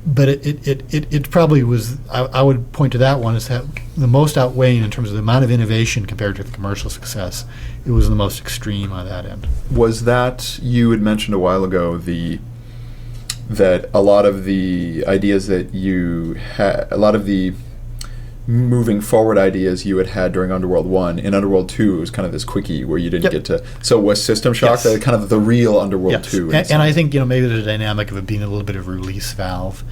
Speaker 3: But it probably was. I would point to that one as the most outweighing in terms of the amount of innovation compared to the commercial success. It was the most extreme on that end.
Speaker 2: Was that, you had mentioned a while ago, that a lot of the ideas that you had, a lot of the moving forward ideas you had during Underworld 1, in Underworld 2 it was kind of this quickie where you didn't get to, so was System Shock kind of the real Underworld 2?
Speaker 3: And I think maybe the dynamic of it being a little bit of a release valve,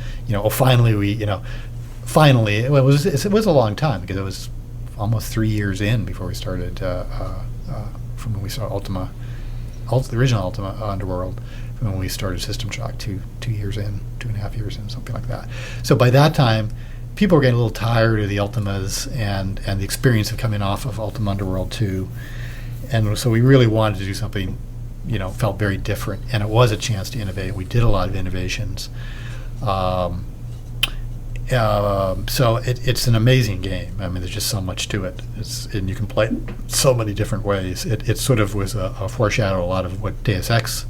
Speaker 3: finally it was a long time, because it was almost 3 years in before we started from when we saw the original Ultima Underworld, from when we started System Shock 2 years in, 2.5 years in, something like that. So by that time, people were getting a little tired of the Ultimas and the experience of coming off of Ultima Underworld 2. And so we really wanted to do something, felt very different. And it was a chance to innovate. We did a lot of innovations. So it's an amazing game. I mean, there's just so much to it. And you can play it so many different ways. It sort of was a foreshadow a lot of what Deus Ex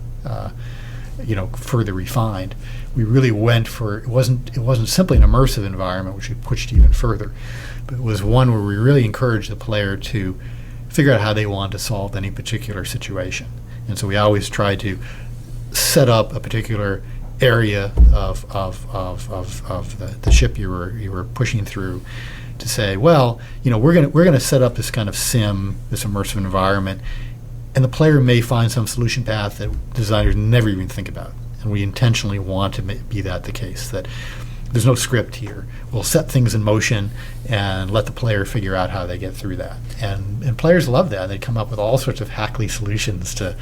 Speaker 3: further refined. We really went for, it wasn't simply an immersive environment, which we pushed even further, but it was one where we really encouraged the player to figure out how they wanted to solve any particular situation. And so we always tried to set up a particular area of the ship you were pushing through to say, well, we're gonna set up this kind of sim, this immersive environment, and the player may find some solution path that designers never even think about. And we intentionally want to be that the case, that there's no script here. We'll set things in motion and let the player figure out how they get through that. And players love that. They come up with all sorts of hackly solutions to,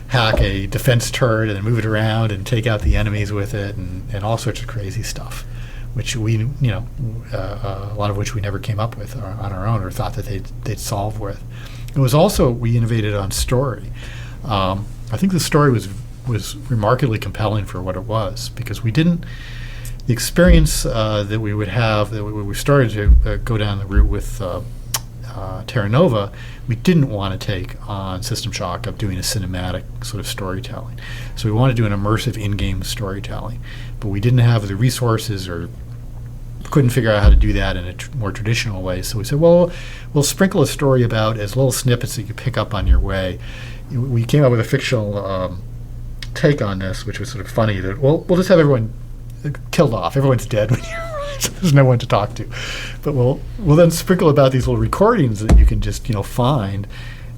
Speaker 3: hack a defense turret and then move it around and take out the enemies with it, and all sorts of crazy stuff, which we, a lot of which we never came up with on our own or thought that they'd solve with. It was also, we innovated on story. I think the story was remarkably compelling for what it was, because the experience that we would have, that we started to go down the route with Terra Nova, we didn't want to take on System Shock of doing a cinematic sort of storytelling. So we wanted to do an immersive in-game storytelling, but we didn't have the resources or couldn't figure out how to do that in a more traditional way. So we said, well, we'll sprinkle a story about as little snippets that you pick up on your way. We came up with a fictional take on this, which was sort of funny, that we'll just have everyone killed off. Everyone's dead when you arrive, so there's no one to talk to. But we'll then sprinkle about these little recordings that you can just find,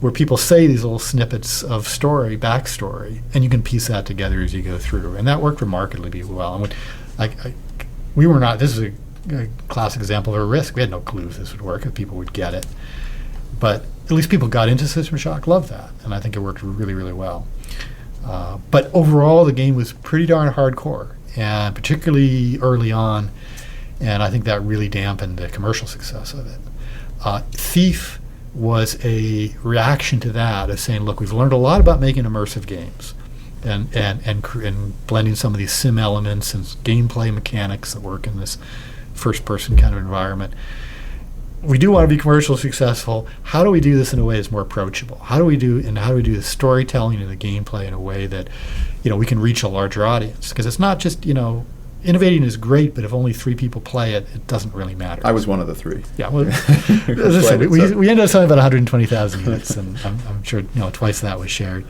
Speaker 3: where people say these little snippets of backstory, and you can piece that together as you go through. And that worked remarkably well. And we were not. This is a classic example of a risk. We had no clue if this would work, if people would get it. But at least people got into System Shock, loved that, and I think it worked really, really well. But overall, the game was pretty darn hardcore, and particularly early on, and I think that really dampened the commercial success of it. Thief was a reaction to that, of saying, look, we've learned a lot about making immersive games, and blending some of these sim elements and gameplay mechanics that work in this first-person kind of environment. we do want to be commercially successful. How do we do this in a way that's more approachable? How do we do the storytelling and the gameplay in a way that, we can reach a larger audience? Because it's not just, innovating is great, but if only 3 people play it, it doesn't really matter.
Speaker 2: I was one of the 3.
Speaker 3: Yeah, well, we ended up selling about 120,000 units, and I'm sure twice that was shared,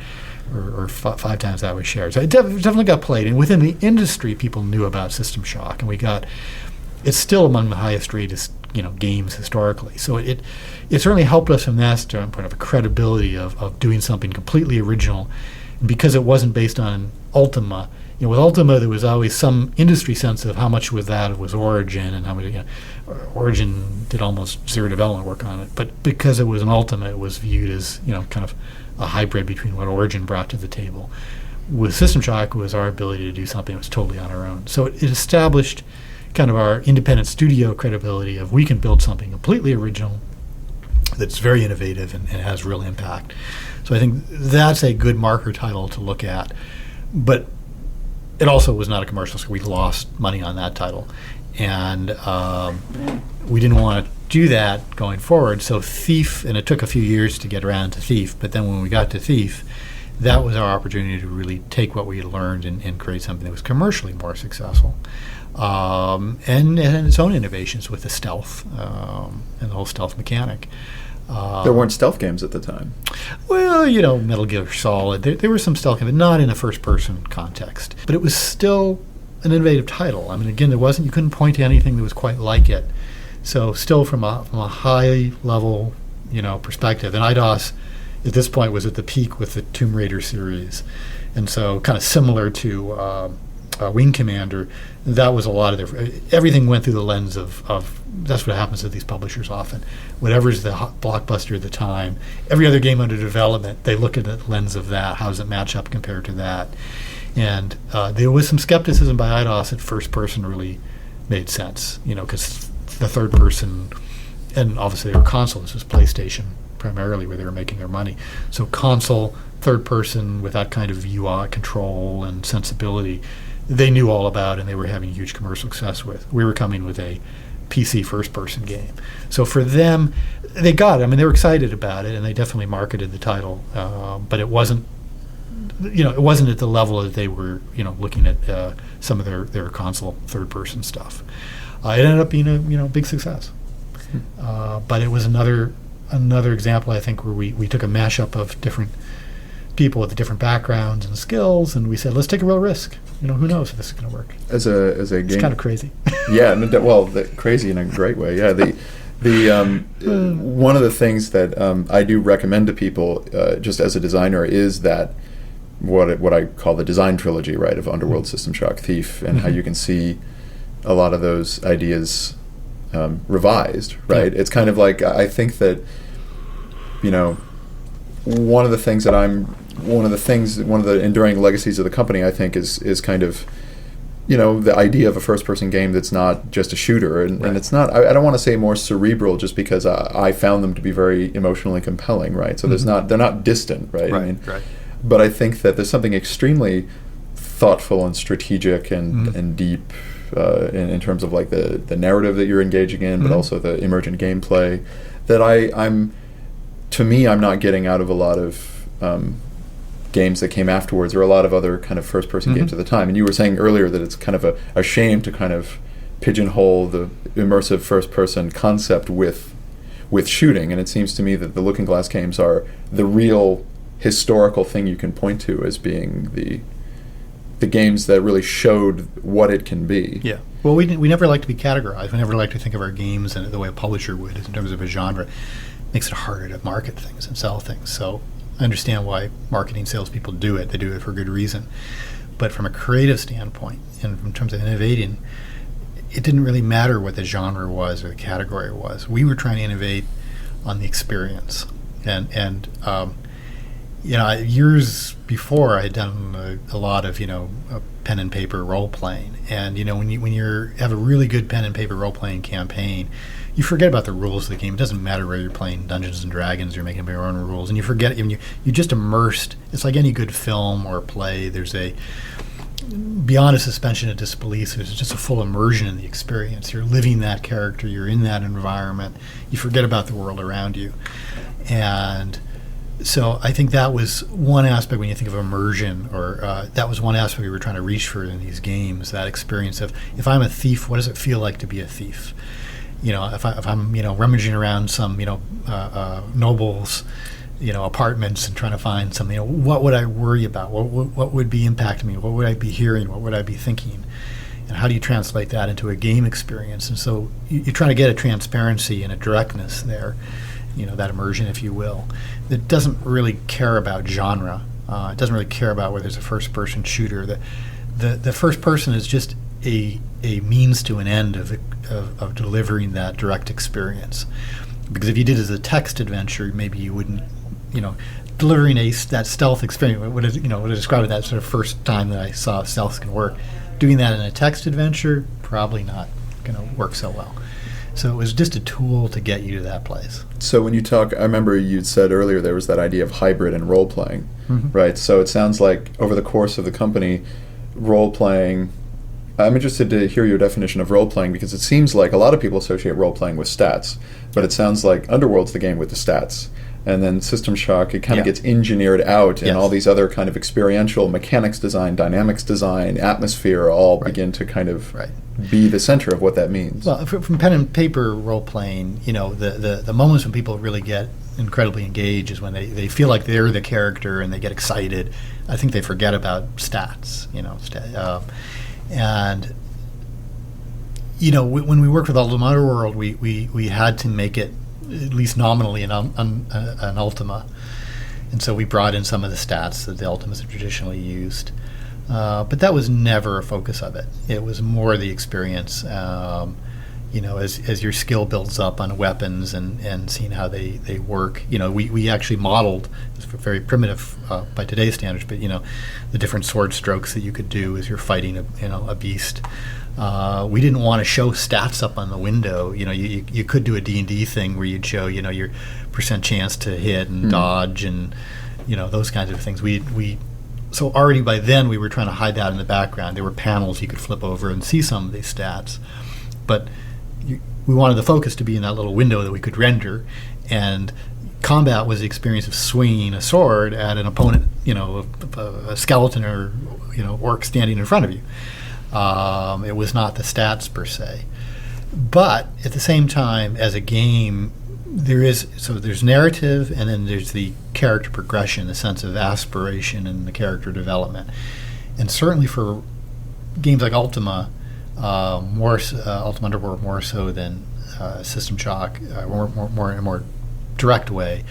Speaker 3: or 5 times that was shared. So it definitely got played, and within the industry, people knew about System Shock, and it's still among the highest rated games historically. So it certainly helped us from that standpoint of a credibility of doing something completely original, and because it wasn't based on Ultima. With Ultima, there was always some industry sense of how much was Origin, and how much Origin did almost zero development work on it. But because it was an Ultima, it was viewed as kind of a hybrid between what Origin brought to the table. With System Shock, was our ability to do something that was totally on our own. So it established kind of our independent studio credibility of we can build something completely original that's very innovative and has real impact. So I think that's a good marker title to look at. But it also was not a commercial, so we lost money on that title. And we didn't want to do that going forward. So Thief, and it took a few years to get around to Thief, but then when we got to Thief, that was our opportunity to really take what we had learned and create something that was commercially more successful. And its own innovations with the stealth and the whole stealth mechanic.
Speaker 2: There weren't stealth games at the time.
Speaker 3: Well, Metal Gear Solid. There were some stealth games, but not in a first-person context. But it was still an innovative title. I mean, again, you couldn't point to anything that was quite like it. So still from a high-level, perspective. And IDOS, at this point, was at the peak with the Tomb Raider series. And so kind of similar to Wing Commander, that was a lot of everything went through the lens of that's what happens with these publishers often. Whatever's the hot blockbuster at the time, every other game under development, they look at the lens of that. How does it match up compared to that? And there was some skepticism by IDOS that first person really made sense, because the third person, and obviously they were console. This was PlayStation primarily where they were making their money. So console, third person with that kind of UI control and sensibility, they knew all about, and they were having huge commercial success with. We were coming with a PC first-person game. So for them, they got it. I mean, they were excited about it, and they definitely marketed the title. But it wasn't, it wasn't at the level that they were, looking at some of their console third-person stuff. It ended up being a big success. But it was another example, I think, where we took a mashup of different people with different backgrounds and skills, and we said, let's take a real risk. Who knows if this is going to work? As a game, it's kind of crazy.
Speaker 2: Yeah, crazy in a great way. Yeah, one of the things that I do recommend to people, just as a designer, is that what I call the Design Trilogy, right, of Underworld, System Shock, Thief, and how you can see a lot of those ideas revised, right? Yeah. It's kind of like, I think that one of the enduring legacies of the company, I think, is kind of, the idea of a first-person game that's not just a shooter, and it's not. I don't want to say more cerebral, just because I found them to be very emotionally compelling, right? So they're not distant, right?
Speaker 3: Right.
Speaker 2: But I think that there's something extremely thoughtful and strategic and deep in terms of like the narrative that you're engaging in, but also the emergent gameplay that I'm not getting out of a lot of games that came afterwards, or a lot of other kind of first-person games at the time. And you were saying earlier that it's kind of a shame to kind of pigeonhole the immersive first-person concept with shooting. And it seems to me that the Looking Glass games are the real historical thing you can point to as being the games that really showed what it can be.
Speaker 3: Yeah. Well, we never like to be categorized. We never like to think of our games in the way a publisher would in terms of a genre. It makes it harder to market things and sell things. So I understand why marketing salespeople do it. They do it for good reason. But from a creative standpoint, and in terms of innovating, it didn't really matter what the genre was or the category was. We were trying to innovate on the experience. And years before, I had done a lot of, pen and paper role playing. And, when you have a really good pen and paper role playing campaign, you forget about the rules of the game. It doesn't matter whether you're playing Dungeons and Dragons, you're making up your own rules, and you forget. You just immersed. It's like any good film or play. There's a beyond a suspension of disbelief, there's just a full immersion in the experience. You're living that character, you're in that environment, you forget about the world around you. And so I think that was one aspect when you think of immersion, or that was one aspect we were trying to reach for in these games, that experience of, if I'm a thief, what does it feel like to be a thief? If I'm rummaging around some noble's apartments and trying to find something, what would I worry about? What would be impacting me? What would I be hearing? What would I be thinking? And how do you translate that into a game experience? And so you're trying to get a transparency and a directness there, that immersion, if you will, that doesn't really care about genre. It doesn't really care about whether it's a first-person shooter. The first person is just a means to an end of delivering that direct experience. Because if you did it as a text adventure, maybe you wouldn't, delivering that stealth experience. What I describe it, that sort of first time that I saw stealth can work. Doing that in a text adventure, probably not going to work so well. So it was just a tool to get you to that place.
Speaker 2: So when you talk, I remember you'd said earlier there was that idea of hybrid and role-playing,
Speaker 3: Mm-hmm.
Speaker 2: right? So it sounds like over the course of the company, role-playing, I'm interested to hear your definition of role-playing, because it seems like a lot of people associate role-playing with stats, but it sounds like Underworld's the game with the stats. And then System Shock, it kind of gets engineered out, and all these other kind of experiential mechanics design, dynamics design, atmosphere all begin to kind of be the center of what that means.
Speaker 3: Well, from pen and paper role-playing, the moments when people really get incredibly engaged is when they feel like they're the character and they get excited. I think they forget about stats, and when we worked with Ultima Underworld, we had to make it at least nominally an Ultima, and so we brought in some of the stats that the Ultimas have traditionally used, but that was never a focus of it. It was more the experience, as your skill builds up on weapons and seeing how they work. We actually modeled, it's very primitive by today's standards, but the different sword strokes that you could do as you're fighting a beast. We didn't want to show stats up on the window. You could do a D&D thing where you'd show your percent chance to hit and dodge and those kinds of things. So already by then we were trying to hide that in the background. There were panels you could flip over and see some of these stats, but we wanted the focus to be in that little window that we could render, and combat was the experience of swinging a sword at an opponent, a skeleton or orc standing in front of you. It was not the stats per se, but at the same time, as a game, there's narrative, and then there's the character progression, the sense of aspiration, and the character development. And certainly for games like Ultima, Ultima Underworld more so than System Shock, more in a more direct way,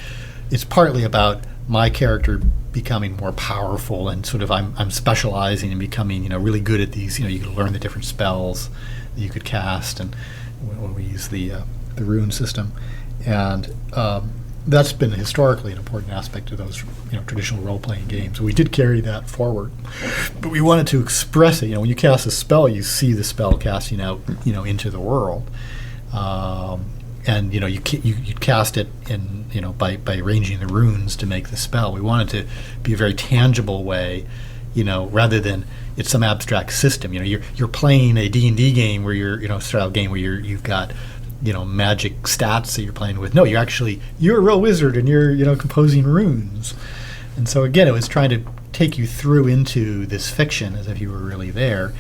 Speaker 3: it's partly about my character becoming more powerful, and sort of I'm specializing and becoming really good at these. You can learn the different spells that you could cast, and when we use the rune system, and that's been historically an important aspect of those traditional role-playing games. We did carry that forward, but we wanted to express it. When you cast a spell, you see the spell casting out into the world. And you cast it in by arranging the runes to make the spell. We wanted to be a very tangible way, rather than it's some abstract system. You're playing a D&D game where style game where you've got magic stats that you're playing with. No, you're a real wizard, and you're composing runes. And so again, it was trying to take you through into this fiction as if you were really there.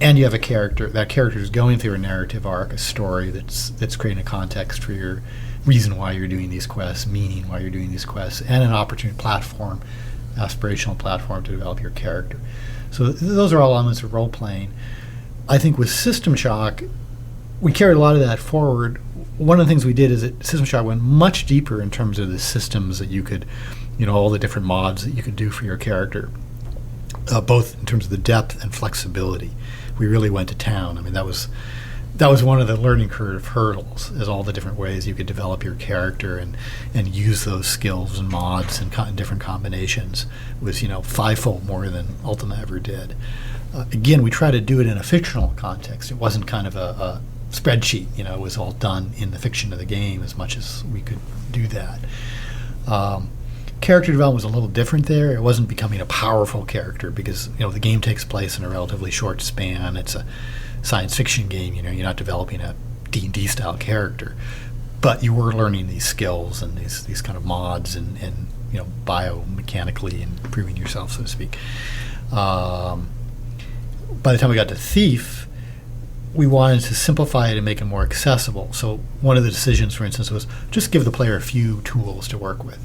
Speaker 3: And you have a character. That character is going through a narrative arc, a story that's creating a context for your reason why you're doing these quests, meaning why you're doing these quests, and an opportunity platform, aspirational platform to develop your character. So those are all elements of role playing. I think with System Shock, we carried a lot of that forward. One of the things we did is that System Shock went much deeper in terms of the systems that you could, all the different mods that you could do for your character, both in terms of the depth and flexibility. We really went to town. I mean, that was one of the learning curve hurdles, is all the different ways you could develop your character and use those skills and mods and different combinations was fivefold more than Ultima ever did. Again, we try to do it in a fictional context. It wasn't kind of a spreadsheet. It was all done in the fiction of the game as much as we could do that. character development was a little different there. It wasn't becoming a powerful character because the game takes place in a relatively short span. It's a science fiction game. You're not developing a D&D style character, but you were learning these skills and these kind of mods and biomechanically improving yourself, so to speak. By the time we got to Thief, we wanted to simplify it and make it more accessible. So one of the decisions, for instance, was just give the player a few tools to work with.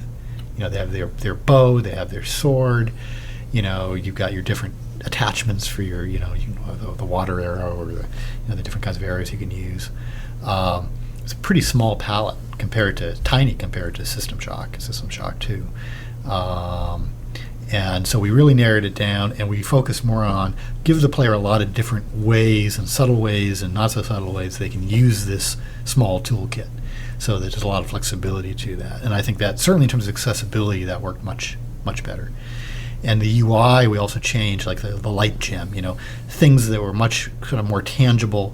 Speaker 3: They have their bow, they have their sword. You've got your different attachments for your, the water arrow or the different kinds of arrows you can use. It's a pretty small palette tiny compared to System Shock 2. And so we really narrowed it down, and we focused more on give the player a lot of different ways and subtle ways and not so subtle ways they can use this small toolkit. So there's a lot of flexibility to that. And I think that certainly in terms of accessibility, that worked much, much better. And the UI we also changed, like the light gem, things that were much sort of more tangible,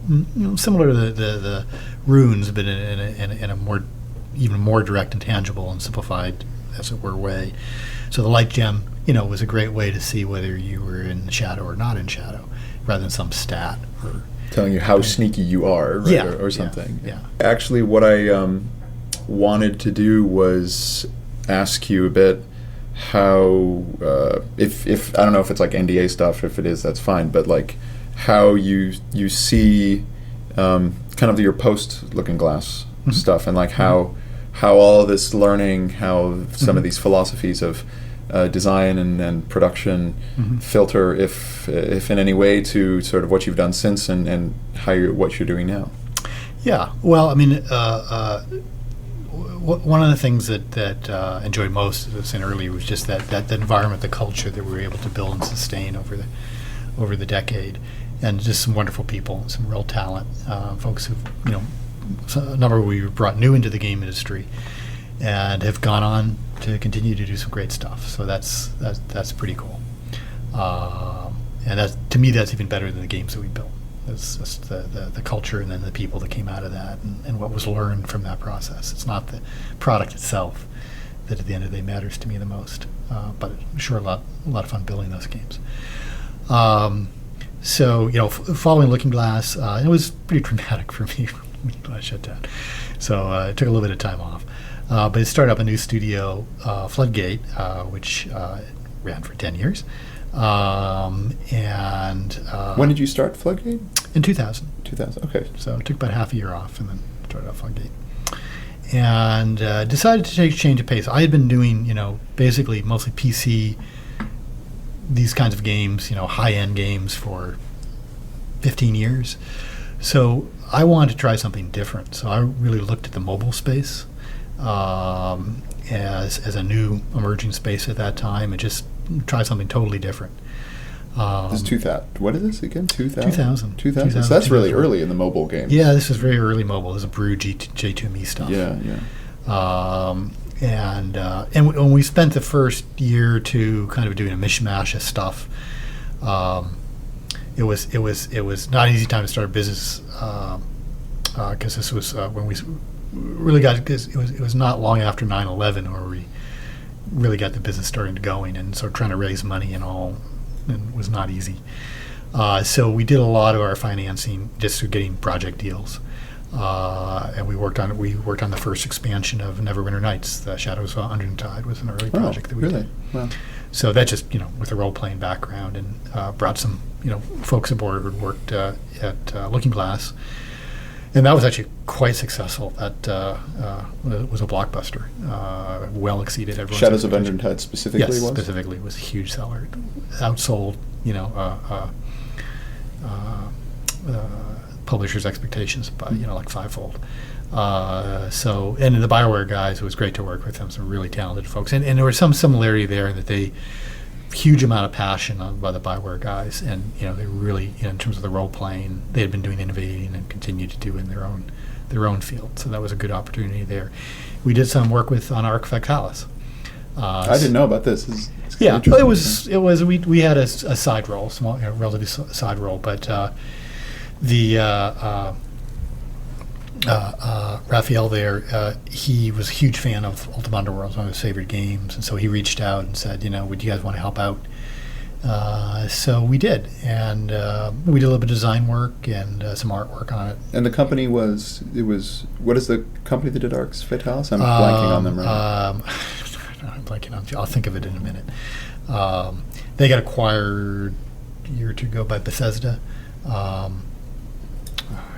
Speaker 3: similar to the runes, but in a more even more direct and tangible and simplified, as it were, way. So the light gem, was a great way to see whether you were in shadow or not in shadow, rather than some stat or
Speaker 2: telling you how sneaky you are, right? or something.
Speaker 3: Yeah.
Speaker 2: Actually, what I wanted to do was ask you a bit how, if I don't know if it's like NDA stuff. If it is, that's fine. But like how you see kind of your post Looking Glass stuff, and like how all of this learning, how some of these philosophies of design and production filter, if in any way, to sort of what you've done since and what you're doing now.
Speaker 3: Yeah, well, I mean, one of the things that I enjoyed most, as I was saying earlier, was just that environment, the culture that we were able to build and sustain over the decade, and just some wonderful people, some real talent, folks who a number we brought new into the game industry, and have gone on to continue to do some great stuff. So that's pretty cool. And that, to me, that's even better than the games that we built. It's the culture and then the people that came out of that and what was learned from that process. It's not the product itself that at the end of the day matters to me the most, but sure, a lot of fun building those games. So following Looking Glass, it was pretty traumatic for me when I shut down. So it took a little bit of time off. But it started up a new studio, Floodgate, which ran for 10 years.
Speaker 2: When did you start Floodgate?
Speaker 3: In 2000.
Speaker 2: 2000, okay.
Speaker 3: So it took about half a year off and then started up Floodgate. And decided to take a change of pace. I had been doing, basically mostly PC, these kinds of games, high-end games for 15 years. So I wanted to try something different. So I really looked at the mobile space as a new emerging space at that time, and just try something totally different.
Speaker 2: This is 2000. What is this again?
Speaker 3: 2000.
Speaker 2: 2000. So that's really early in the mobile games.
Speaker 3: Yeah, this is very early mobile. This is Brew J2Me stuff.
Speaker 2: Yeah.
Speaker 3: And when we spent the first year or two kind of doing a mishmash of stuff, it was not an easy time to start a business, because this was when we really got, because it was not long after 9/11 where we really got the business starting to going, and so trying to raise money and all, and was not easy. So we did a lot of our financing just through getting project deals, and we worked on the first expansion of Neverwinter Nights. The Shadows of Undertide was an early project that we did.
Speaker 2: Wow.
Speaker 3: So that just with a role playing background, and brought some folks aboard who had worked at Looking Glass. And that was actually quite successful. That was a blockbuster. Well exceeded everyone's
Speaker 2: Shadows of Undertide specifically
Speaker 3: yes,
Speaker 2: was?
Speaker 3: Specifically was a huge seller. It outsold, publishers' expectations by, like fivefold. And the BioWare guys, it was great to work with them, some really talented folks. And there was some similarity there that they, huge amount of passion by the BioWare guys, and they really, in terms of the role playing, they had been doing innovating and continued to do in their own field. So that was a good opportunity there. We did some work on Archifactalis.
Speaker 2: I didn't know about this.
Speaker 3: Yeah, it was. We had a side role, small, relatively side role, but Raphael there, he was a huge fan of Ultima Underworld, one of his favorite games, and so he reached out and said, would you guys want to help out? So we did, and we did a little bit of design work and some artwork on it.
Speaker 2: And the company what is the company that did Arx Fatalis? I'm blanking on them right now.
Speaker 3: I'm blanking on. I'll think of it in a minute. They got acquired a year or two ago by Bethesda. I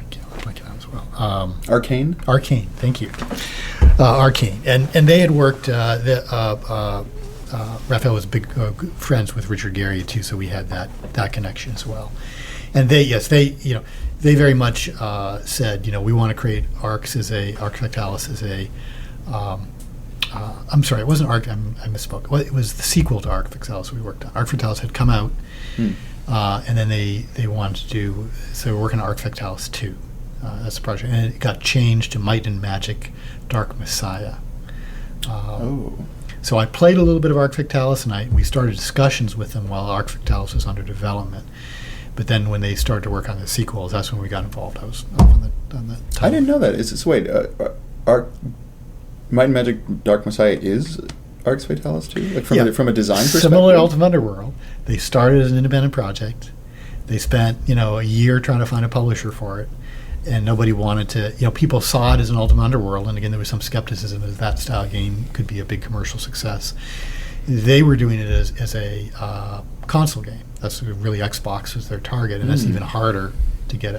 Speaker 3: can't blank on as well.
Speaker 2: Arcane?
Speaker 3: Arcane, thank you. Arcane, and they had worked. Raphael was big friends with Richard Garriott too, so we had that connection as well. And they very much said, we want to create Arx Fatalis as a. I'm sorry, it wasn't Arx. I misspoke. Well, it was the sequel to Arx Fatalis we worked on. Arx Fatalis had come out, and then they wanted to do. So we're working on Arx Fatalis 2. That's the project, and it got changed to Might and Magic: Dark Messiah. So I played a little bit of Arx Fatalis, and we started discussions with them while Arx Fatalis was under development. But then when they started to work on the sequels, that's when we got involved. I was off on the title.
Speaker 2: I didn't know that. Might and Magic: Dark Messiah is Arx Fatalis too? Like from a design perspective?
Speaker 3: Similar to Ultima Underworld. They started as an independent project. They spent, a year trying to find a publisher for it. And nobody wanted to, people saw it as an Ultima Underworld, and again, there was some skepticism that style game could be a big commercial success. They were doing it as a console game. That's really Xbox was their target, and that's even harder to get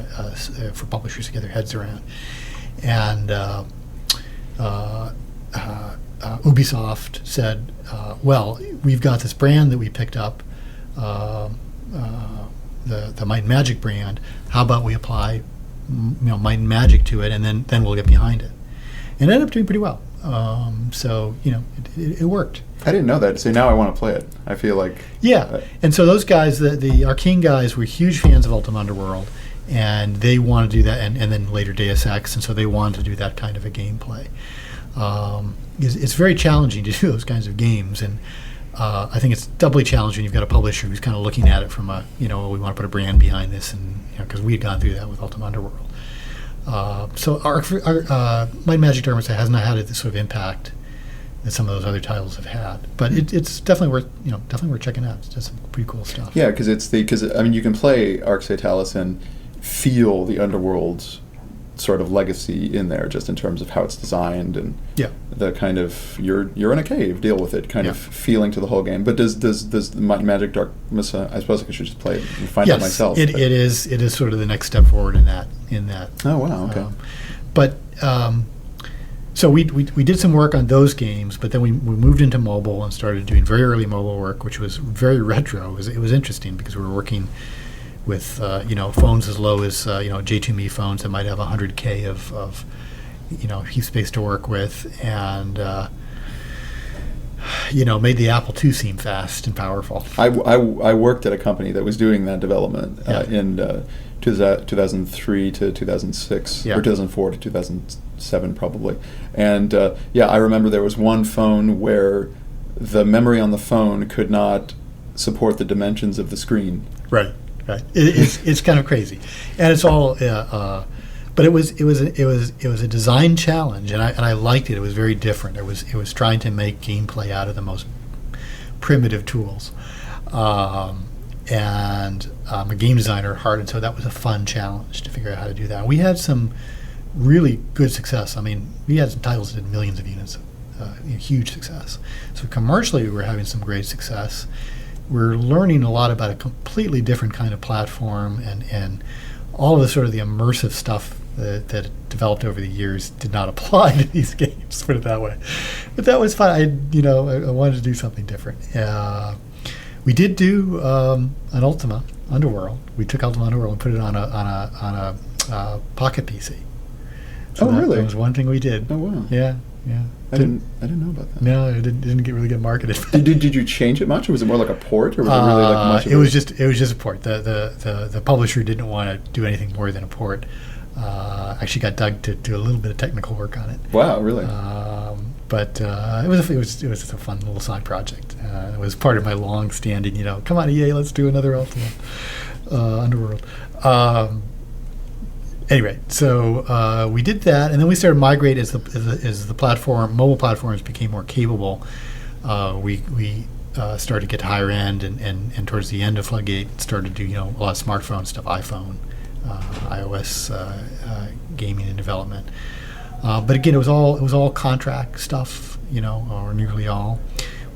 Speaker 3: for publishers to get their heads around. And Ubisoft said, well, we've got this brand that we picked up, the Might and Magic brand. How about we apply Might and Magic to it, and then we'll get behind it. And it ended up doing pretty well. So it worked.
Speaker 2: I didn't know that. So now I want to play it. I feel like
Speaker 3: and so those guys, the Arcane guys, were huge fans of Ultima Underworld, and they wanted to do that, and then later Deus Ex, and so they wanted to do that kind of a gameplay. It's very challenging to do those kinds of games, and I think it's doubly challenging. You've got a publisher who's kind of looking at it from we want to put a brand behind this, and because we had gone through that with Ultima Underworld. So our Might and Magic: Dark Messiah has not had this sort of impact that some of those other titles have had, but it's definitely worth checking out. It's just some pretty cool stuff.
Speaker 2: Yeah, because you can play Arx Fatalis and feel the Underworld's sort of legacy in there, just in terms of how it's designed and the kind of you're in a cave, deal with it kind of feeling to the whole game. But does the Might and Magic: Dark Messiah? I suppose I should just play it and find out myself.
Speaker 3: It is sort of the next step forward in that.
Speaker 2: Oh wow, okay.
Speaker 3: So we did some work on those games, but then we moved into mobile and started doing very early mobile work, which was very retro. It was interesting because we were working with phones as low as J2Me phones that might have 100K of heap space to work with, and made the Apple II seem fast and powerful.
Speaker 2: I worked at a company that was doing that development in 2003 to 2006 or 2004 to 2007 probably, and I remember there was one phone where the memory on the phone could not support the dimensions of the screen. Right.
Speaker 3: It's kind of crazy, and it's all. But it was a design challenge, and I liked it. It was very different. It was trying to make gameplay out of the most primitive tools, and I'm a game designer at heart, and so that was a fun challenge to figure out how to do that. And we had some really good success. I mean, we had some titles that did millions of units, huge success. So commercially, we were having some great success. We're learning a lot about a completely different kind of platform, and all of the sort of the immersive stuff that developed over the years did not apply to these games, put it that way. But that was fun. I wanted to do something different. We did do an Ultima Underworld. We took Ultima Underworld and put it on a pocket PC. So
Speaker 2: really?
Speaker 3: That was one thing we did.
Speaker 2: Oh wow.
Speaker 3: Yeah.
Speaker 2: I didn't know about that.
Speaker 3: No, it didn't really get marketed.
Speaker 2: Did you change it much, or was it more like a port, or was it really like much?
Speaker 3: It was just a port. The publisher didn't want to do anything more than a port. Actually, got Doug to do a little bit of technical work on it.
Speaker 2: Wow, really?
Speaker 3: But it was just a fun little side project. It was part of my long-standing, come on EA, let's do another Ultima Underworld. Anyway, so we did that, and then we started to migrate as the mobile platforms became more capable. We started to get to higher end, and towards the end of Floodgate, started to do a lot of smartphone stuff, iPhone, iOS gaming and development. But again, it was all contract stuff, or nearly all.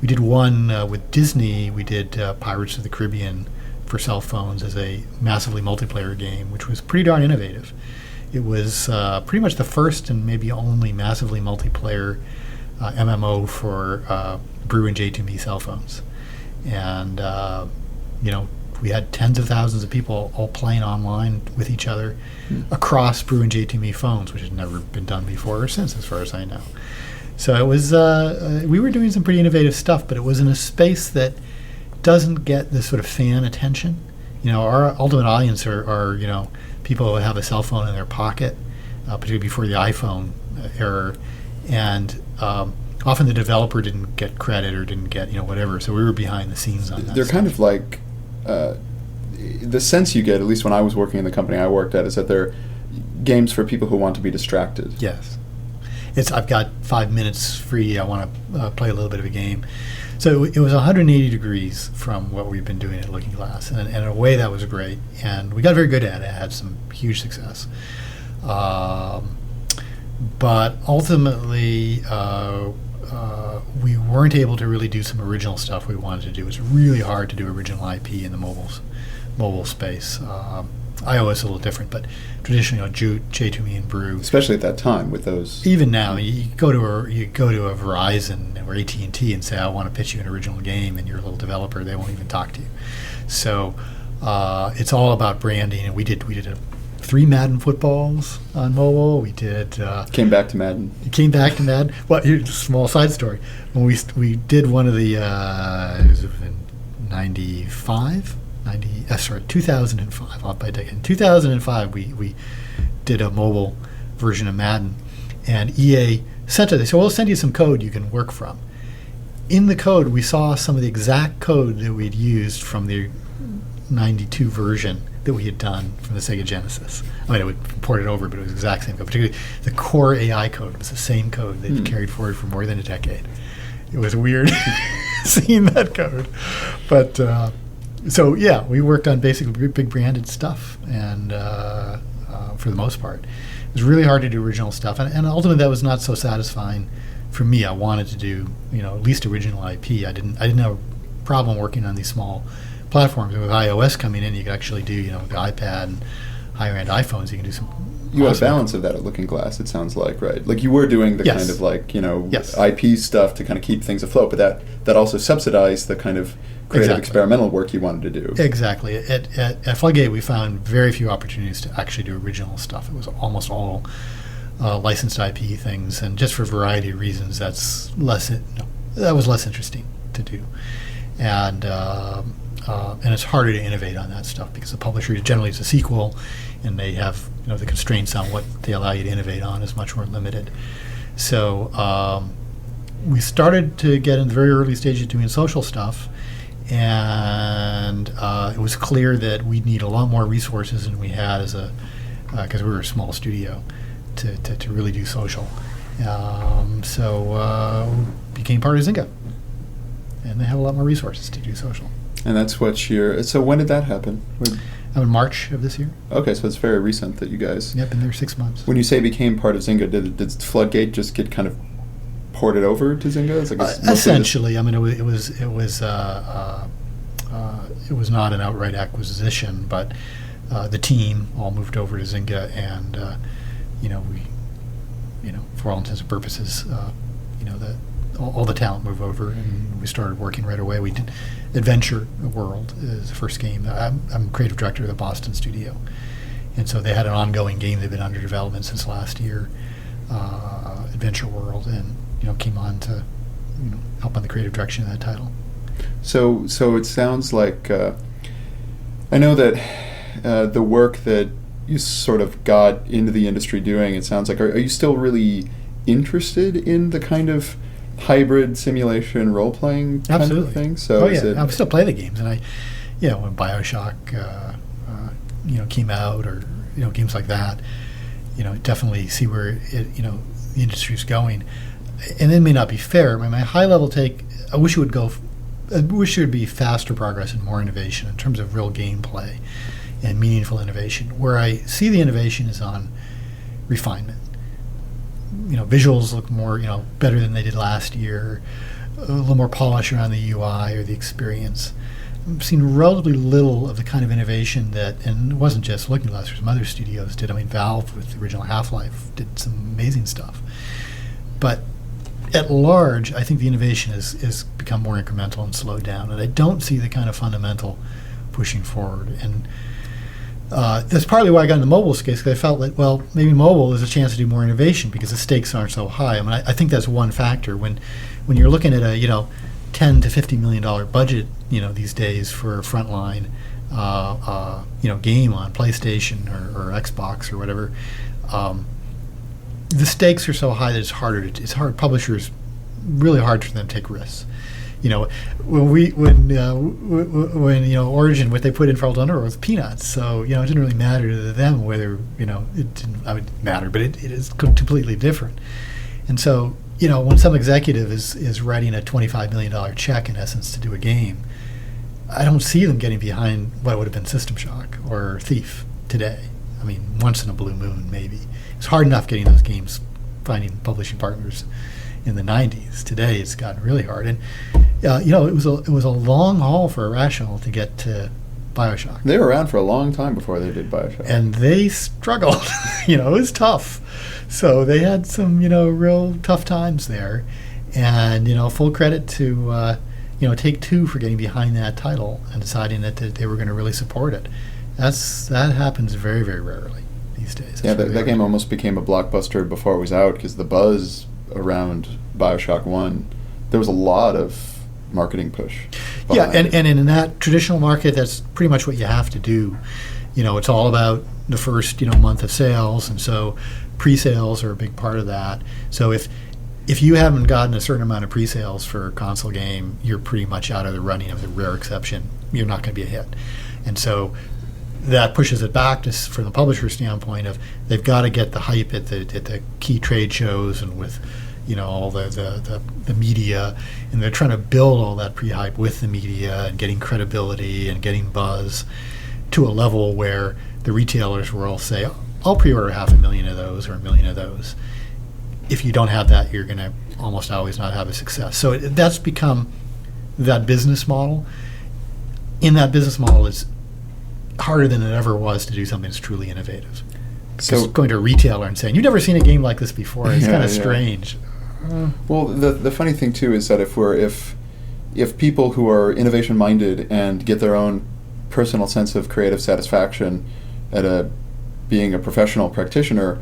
Speaker 3: We did one with Disney. We did Pirates of the Caribbean for cell phones as a massively multiplayer game, which was pretty darn innovative. It was pretty much the first and maybe only massively multiplayer MMO for Brew and J2Me cell phones. And, we had tens of thousands of people all playing online with each other across Brew and J2Me phones, which had never been done before or since, as far as I know. So it was, we were doing some pretty innovative stuff, but it was in a space that doesn't get this sort of fan attention. Our ultimate audience are people who have a cell phone in their pocket, particularly before the iPhone era, and often the developer didn't get credit or didn't get whatever. So we were behind the scenes on that.
Speaker 2: They're kind of like the sense you get, at least when I was working in the company I worked at, is that they're games for people who want to be distracted.
Speaker 3: Yes. I've got 5 minutes free. I want to play a little bit of a game. So it was 180 degrees from what we've been doing at Looking Glass, and in a way that was great. And we got very good at it. Had some huge success. But ultimately, we weren't able to really do some original stuff we wanted to do. It was really hard to do original IP in the mobile space. iOS is a little different, but traditionally, J2Me and Brew,
Speaker 2: especially at that time with those.
Speaker 3: Even now, you go to a Verizon or AT&T and say, "I want to pitch you an original game," and you're a little developer, they won't even talk to you. So it's all about branding, and we did 3 Madden footballs on mobile. We did.
Speaker 2: Came back to Madden.
Speaker 3: Well, here's a small side story. When we did one of the it was in 2005. I'll by decade. In 2005, we did a mobile version of Madden, and EA sent it. They said, "We'll send you some code you can work from." In the code, we saw some of the exact code that we'd used from the '92 version that we had done from the Sega Genesis. I mean, it would port it over, but it was the exact same code. Particularly, the core AI code was the same code they'd carried forward for more than a decade. It was weird seeing that code, but. So yeah, we worked on basically big branded stuff, and for the most part, it was really hard to do original stuff, and ultimately that was not so satisfying for me. I wanted to do at least original IP. I didn't have a problem working on these small platforms. And with iOS coming in, you could actually do the iPad and higher end iPhones. You can do some.
Speaker 2: You had a balance of that at Looking Glass. It sounds like, right? Like you were doing the kind of IP stuff to kind of keep things afloat, but that also subsidized the kind of creative experimental work you wanted to do.
Speaker 3: Exactly. At Floodgate, we found very few opportunities to actually do original stuff. It was almost all licensed IP things, and just for a variety of reasons, that was less interesting to do, and it's harder to innovate on that stuff because the publisher generally is a sequel, and they have the constraints on what they allow you to innovate on is much more limited. So we started to get in the very early stages doing social stuff. And it was clear that we'd need a lot more resources than we had because we were a small studio to really do social. So became part of Zynga, and they have a lot more resources to do social. And
Speaker 2: that's what so when did that happen?
Speaker 3: In March of this year.
Speaker 2: Okay, so it's very recent that you guys.
Speaker 3: Yep, been there 6 months.
Speaker 2: When you say became part of Zynga, did Floodgate just get kind of ported over to Zynga?
Speaker 3: Essentially, I mean, it was not an outright acquisition, but the team all moved over to Zynga, and for all intents and purposes, all the talent moved over, and we started working right away. We did Adventure World is the first game. I'm creative director of the Boston studio, and so they had an ongoing game they've been under development since last year, Adventure World, and came on to help on the creative direction of that title.
Speaker 2: So it sounds like I know that the work that you sort of got into the industry doing, it sounds like, are you still really interested in the kind of hybrid simulation role-playing kind of thing? So
Speaker 3: I still play the games, and when BioShock came out, or games like that, definitely see where the industry's going. And it may not be fair. My high level take, I wish there would be faster progress and more innovation in terms of real gameplay and meaningful innovation. Where I see the innovation is on refinement. Visuals look more, better than they did last year, a little more polish around the UI or the experience. I've seen relatively little of the kind of innovation and it wasn't just Looking Glass, some other studios did. Valve with the original Half-Life did some amazing stuff. But at large, I think the innovation has become more incremental and slowed down, and I don't see the kind of fundamental pushing forward. And that's partly why I got into mobile space, because I felt like, well, maybe mobile is a chance to do more innovation because the stakes aren't so high. I think that's one factor when you're looking at a $10 to $50 million budget these days for a frontline game on PlayStation or Xbox or whatever. The stakes are so high that it's hard. Publishers, really hard for them to take risks. When Origin, what they put in for Ultima Underworld was peanuts. So it didn't really matter to them whether it didn't matter, but it is completely different. And so when some executive is writing a $25 million check in essence to do a game, I don't see them getting behind what would have been System Shock or Thief today. Once in a blue moon, maybe. It's hard enough getting those games, finding publishing partners in the 90s. Today, it's gotten really hard. And, it was a long haul for Irrational to get to BioShock.
Speaker 2: They were around for a long time before they did BioShock.
Speaker 3: And they struggled. It was tough. So they had some, real tough times there. And, full credit to, Take-Two for getting behind that title and deciding that they were going to really support it. That happens very, very rarely these days.
Speaker 2: Yeah, that game almost became a blockbuster before it was out because the buzz around BioShock 1, there was a lot of marketing push.
Speaker 3: Yeah, and in that traditional market, that's pretty much what you have to do. It's all about the first, month of sales, and so pre-sales are a big part of that. So if you haven't gotten a certain amount of pre-sales for a console game, you're pretty much out of the running, of the rare exception. You're not going to be a hit. And so that pushes it back from the publisher standpoint of they've got to get the hype at the key trade shows and with all the media, and they're trying to build all that pre-hype with the media and getting credibility and getting buzz to a level where the retailers will all say, I'll pre-order 500,000 of those or 1 million of those. If you don't have that, you're going to almost always not have a success. So that's become that business model. In that business model, it's harder than it ever was to do something that's truly innovative. So going to a retailer and saying, "You've never seen a game like this before," it's kind of strange.
Speaker 2: Well, the funny thing too is that if people who are innovation minded and get their own personal sense of creative satisfaction at being a professional practitioner,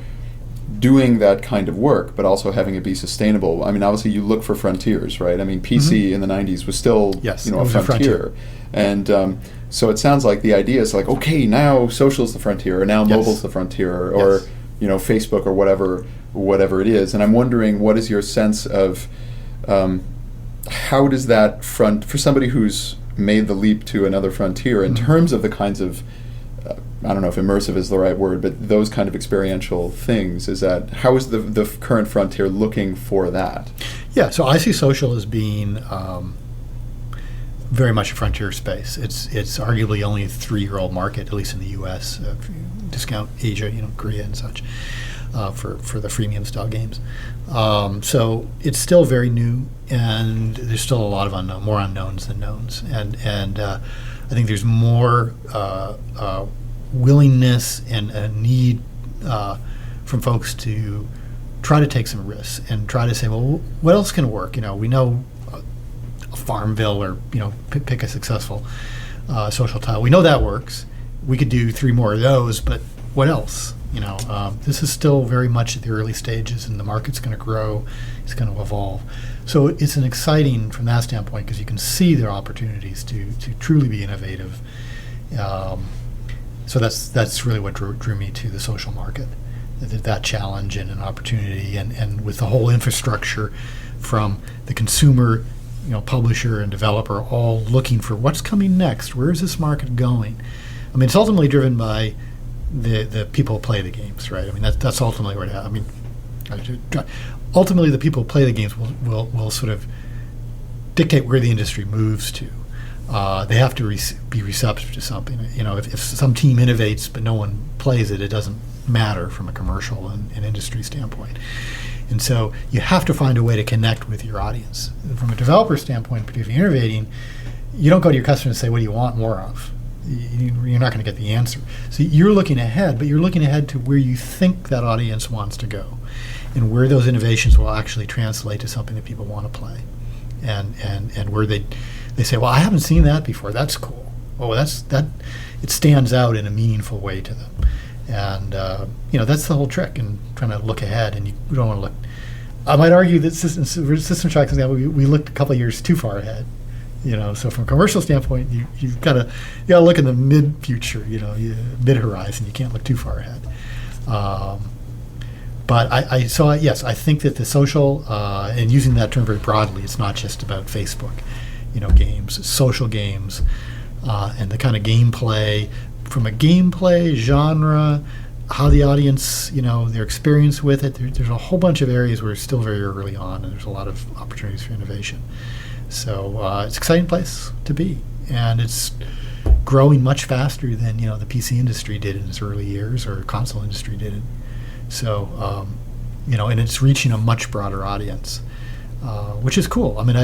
Speaker 2: doing that kind of work, but also having it be sustainable. Obviously, you look for frontiers, right? PC in the '90s was still a frontier. And so it sounds like the idea is like, okay, now social's the frontier, or now mobile's the frontier, or Facebook, or whatever it is. And I'm wondering, what is your sense of how does that for somebody who's made the leap to another frontier in terms of the kinds of I don't know if immersive is the right word, but those kind of experiential things, how is the current frontier looking for that? Yeah,
Speaker 3: so I see social as being very much a frontier space. It's arguably only a 3-year-old market, at least in the U.S. If you discount Asia, Korea and such, for the freemium style games. So it's still very new, and there's still a lot of more unknowns than knowns, and I think there's more willingness and a need from folks to try to take some risks and try to say, well, what else can work? We know a Farmville, or pick a successful social title. We know that works. We could do 3 more of those, but what else? This is still very much at the early stages, and the market's going to grow. It's going to evolve. So it's an exciting from that standpoint because you can see there are opportunities to truly be innovative. So that's really what drew me to the social market, that challenge and an opportunity, and with the whole infrastructure from the consumer, publisher and developer all looking for what's coming next. Where is this market going? It's ultimately driven by the people who play the games, right? I mean, that's ultimately where it happens. I mean, ultimately the people who play the games will sort of dictate where the industry moves to. They have to be receptive to something. If some team innovates but no one plays it, it doesn't matter from a commercial and industry standpoint. And so you have to find a way to connect with your audience. From a developer standpoint, particularly innovating, you don't go to your customer and say, what do you want more of? You're not going to get the answer. So you're looking ahead, but you're looking ahead to where you think that audience wants to go and where those innovations will actually translate to something that people want to play. And where they say, well, I haven't seen that before. That's cool. Oh, it stands out in a meaningful way to them. And that's the whole trick in trying to look ahead. And you don't want to look. I might argue that System Shock, for example, we looked a couple of years too far ahead. So from a commercial standpoint, you've got to look in the mid future. Mid horizon. You can't look too far ahead. But I think that the social, and using that term very broadly, it's not just about Facebook, games, social games, and the kind of gameplay, from a gameplay genre, how the audience, their experience with it. There's a whole bunch of areas where it's still very early on, and there's a lot of opportunities for innovation. So it's an exciting place to be, and it's growing much faster than the PC industry did in its early years, or console industry did it. So, and it's reaching a much broader audience, which is cool. I mean,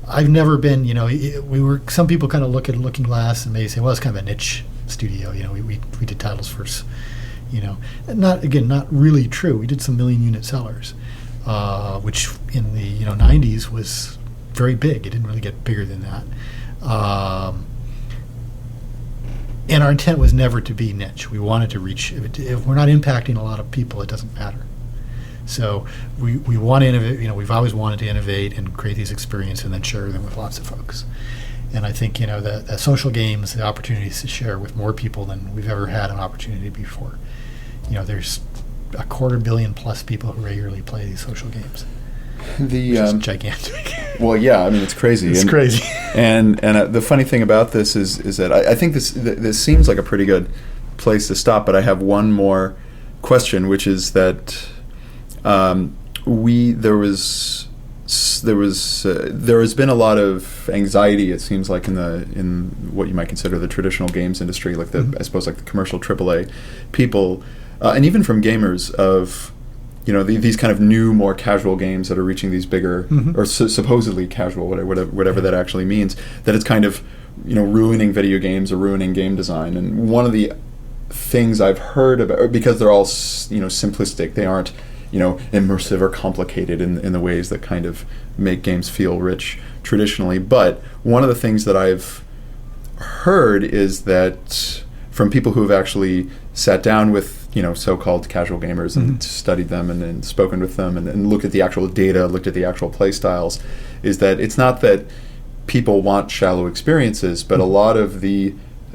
Speaker 3: I've never been, some people kind of look at Looking Glass and maybe say, well, it's kind of a niche studio. We did titles first, not really true. We did some million-unit sellers, which in the, 90s was very big. It didn't really get bigger than that. And our intent was never to be niche. We wanted to reach, if we're not impacting a lot of people, it doesn't matter. So we want to innovate. We've always wanted to innovate and create these experiences and then share them with lots of folks. And I think, the social games, the opportunities to share with more people than we've ever had an opportunity before. There's 250 million plus people who regularly play these social games. Which is gigantic.
Speaker 2: Well, yeah, I mean, it's crazy.
Speaker 3: It's crazy.
Speaker 2: And the funny thing about this is that I think this seems like a pretty good place to stop, but I have one more question, which is that there has been a lot of anxiety, it seems like, in what you might consider the traditional games industry, like I suppose like the commercial AAA people, and even from gamers of these kind of new, more casual games that are reaching these bigger, or supposedly casual, whatever that actually means, that it's kind of, ruining video games or ruining game design. And one of the things I've heard about, because they're all, simplistic, they aren't, immersive or complicated in the ways that kind of make games feel rich traditionally. But one of the things that I've heard is that from people who have actually sat down with so-called casual gamers and studied them and spoken with them and looked at the actual data, looked at the actual play styles, is that it's not that people want shallow experiences, but a lot of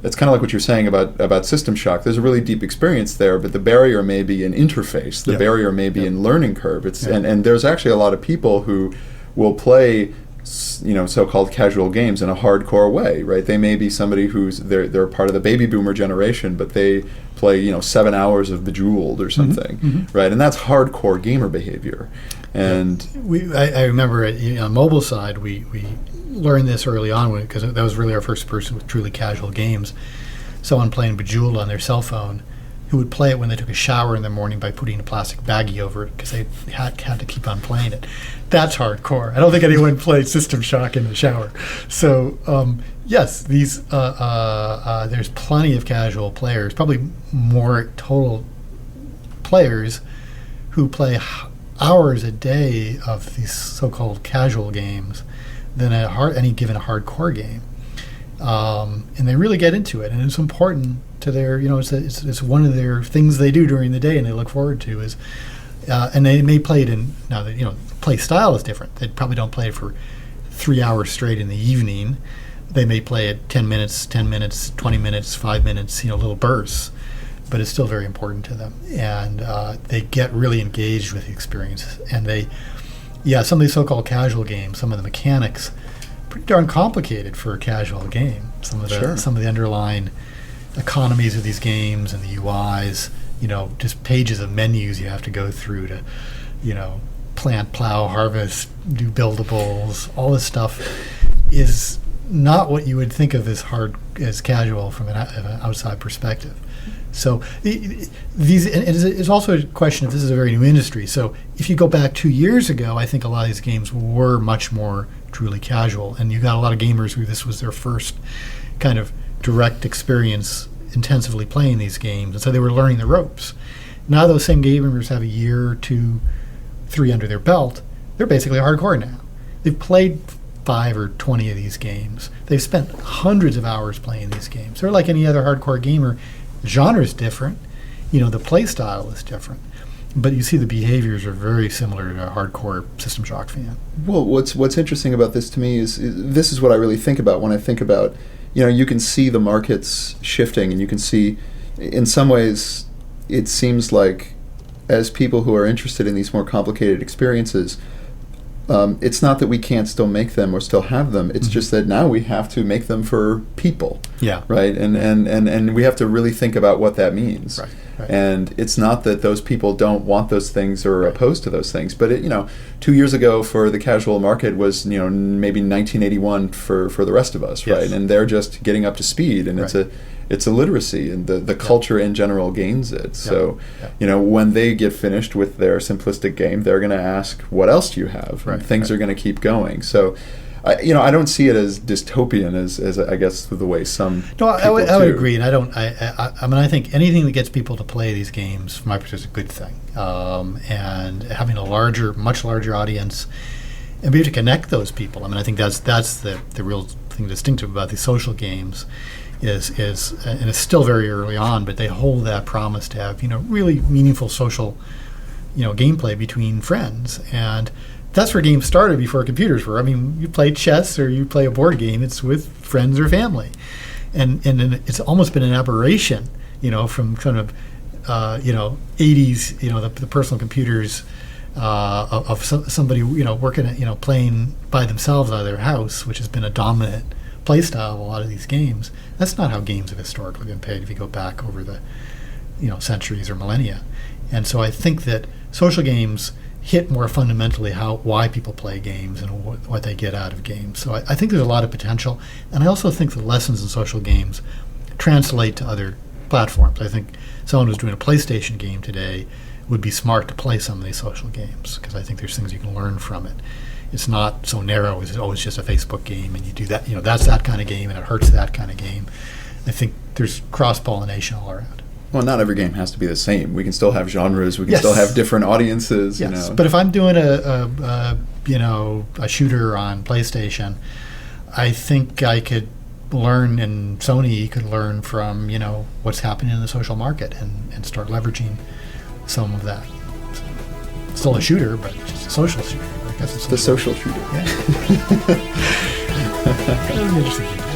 Speaker 2: it's kind of like what you're saying about System Shock. There's a really deep experience there, but the barrier may be in interface. The barrier may be in learning curve. And there's actually a lot of people who will play so-called casual games in a hardcore way, right? They may be somebody they're part of the baby boomer generation, but they play 7 hours of Bejeweled or something, right? And that's hardcore gamer behavior. And
Speaker 3: I remember on mobile side, we learned this early on because that was really our first person with truly casual games. Someone playing Bejeweled on their cell phone, who would play it when they took a shower in the morning by putting a plastic baggie over it because they had to keep on playing it. That's hardcore. I don't think anyone played System Shock in the shower. So yes, these there's plenty of casual players, probably more total players who play hours a day of these so-called casual games than any given hardcore game. And they really get into it, and it's important to their, it's one of their things they do during the day, and they look forward to is, and they may play it play style is different. They probably don't play it for 3 hours straight in the evening. They may play it 10 minutes, 20 minutes, 5 minutes, little bursts, but it's still very important to them, and they get really engaged with the experience. And some of these so-called casual games, some of the mechanics, pretty darn complicated for a casual game. Some of the underlying economies of these games and the UIs, just pages of menus you have to go through to, plant, plow, harvest, do buildables. All this stuff is not what you would think of as casual from an outside perspective. So it's also a question if this is a very new industry. So if you go back 2 years ago, I think a lot of these games were much more truly casual, and you got a lot of gamers who this was their first kind of direct experience intensively playing these games, and so they were learning the ropes. Now those same gamers have a year, 2, 3 under their belt. They're basically hardcore now. They've played 5 or 20 of these games. They've spent hundreds of hours playing these games. They're like any other hardcore gamer. The genre is different. The play style is different. But you see the behaviors are very similar to a hardcore System Shock fan.
Speaker 2: Well, what's interesting about this to me is this is what I really think about when I think about, you can see the markets shifting, and you can see, in some ways, it seems like as people who are interested in these more complicated experiences, it's not that we can't still make them or still have them. It's just that now we have to make them for people. Yeah. Right? And we have to really think about what that means. Right. And it's not that those people don't want those things or are opposed to those things. But, 2 years ago for the casual market was, maybe 1981 for the rest of us. Yes. Right? And they're just getting up to speed. And it's a literacy, and the culture in general gains it. So, when they get finished with their simplistic game, they're going to ask, what else do you have? Right. And things are going to keep going. So, I don't see it as dystopian as I guess the way some people
Speaker 3: I would agree. And I think anything that gets people to play these games, from my perspective, is a good thing. And having a much larger audience, and be able to connect those people. I think that's the real thing distinctive about these social games. Is and it's still very early on, but they hold that promise to have really meaningful social gameplay between friends, and that's where games started before computers were. You play chess or you play a board game, it's with friends or family, and it's almost been an aberration, from kind of 80s, the personal computers of somebody working at playing by themselves out of their house, which has been a dominant play style of a lot of these games. That's not how games have historically been played if you go back over the centuries or millennia. And so I think that social games hit more fundamentally why people play games and what they get out of games. So I think there's a lot of potential, and I also think the lessons in social games translate to other platforms. I think someone who's doing a PlayStation game today would be smart to play some of these social games, because I think there's things you can learn from it. It's not so narrow as it's just a Facebook game, and you do that, that's that kind of game, and it hurts that kind of game. I think there's cross-pollination all around.
Speaker 2: Well, not every game has to be the same. We can still have genres. We can still have different audiences.
Speaker 3: Yes, but if I'm doing a shooter on PlayStation, I think I could learn, and Sony could learn from what's happening in the social market and start leveraging some of that. Still a shooter, but just a social shooter. I guess it's
Speaker 2: the social shooter.
Speaker 3: Yeah. That would be interesting.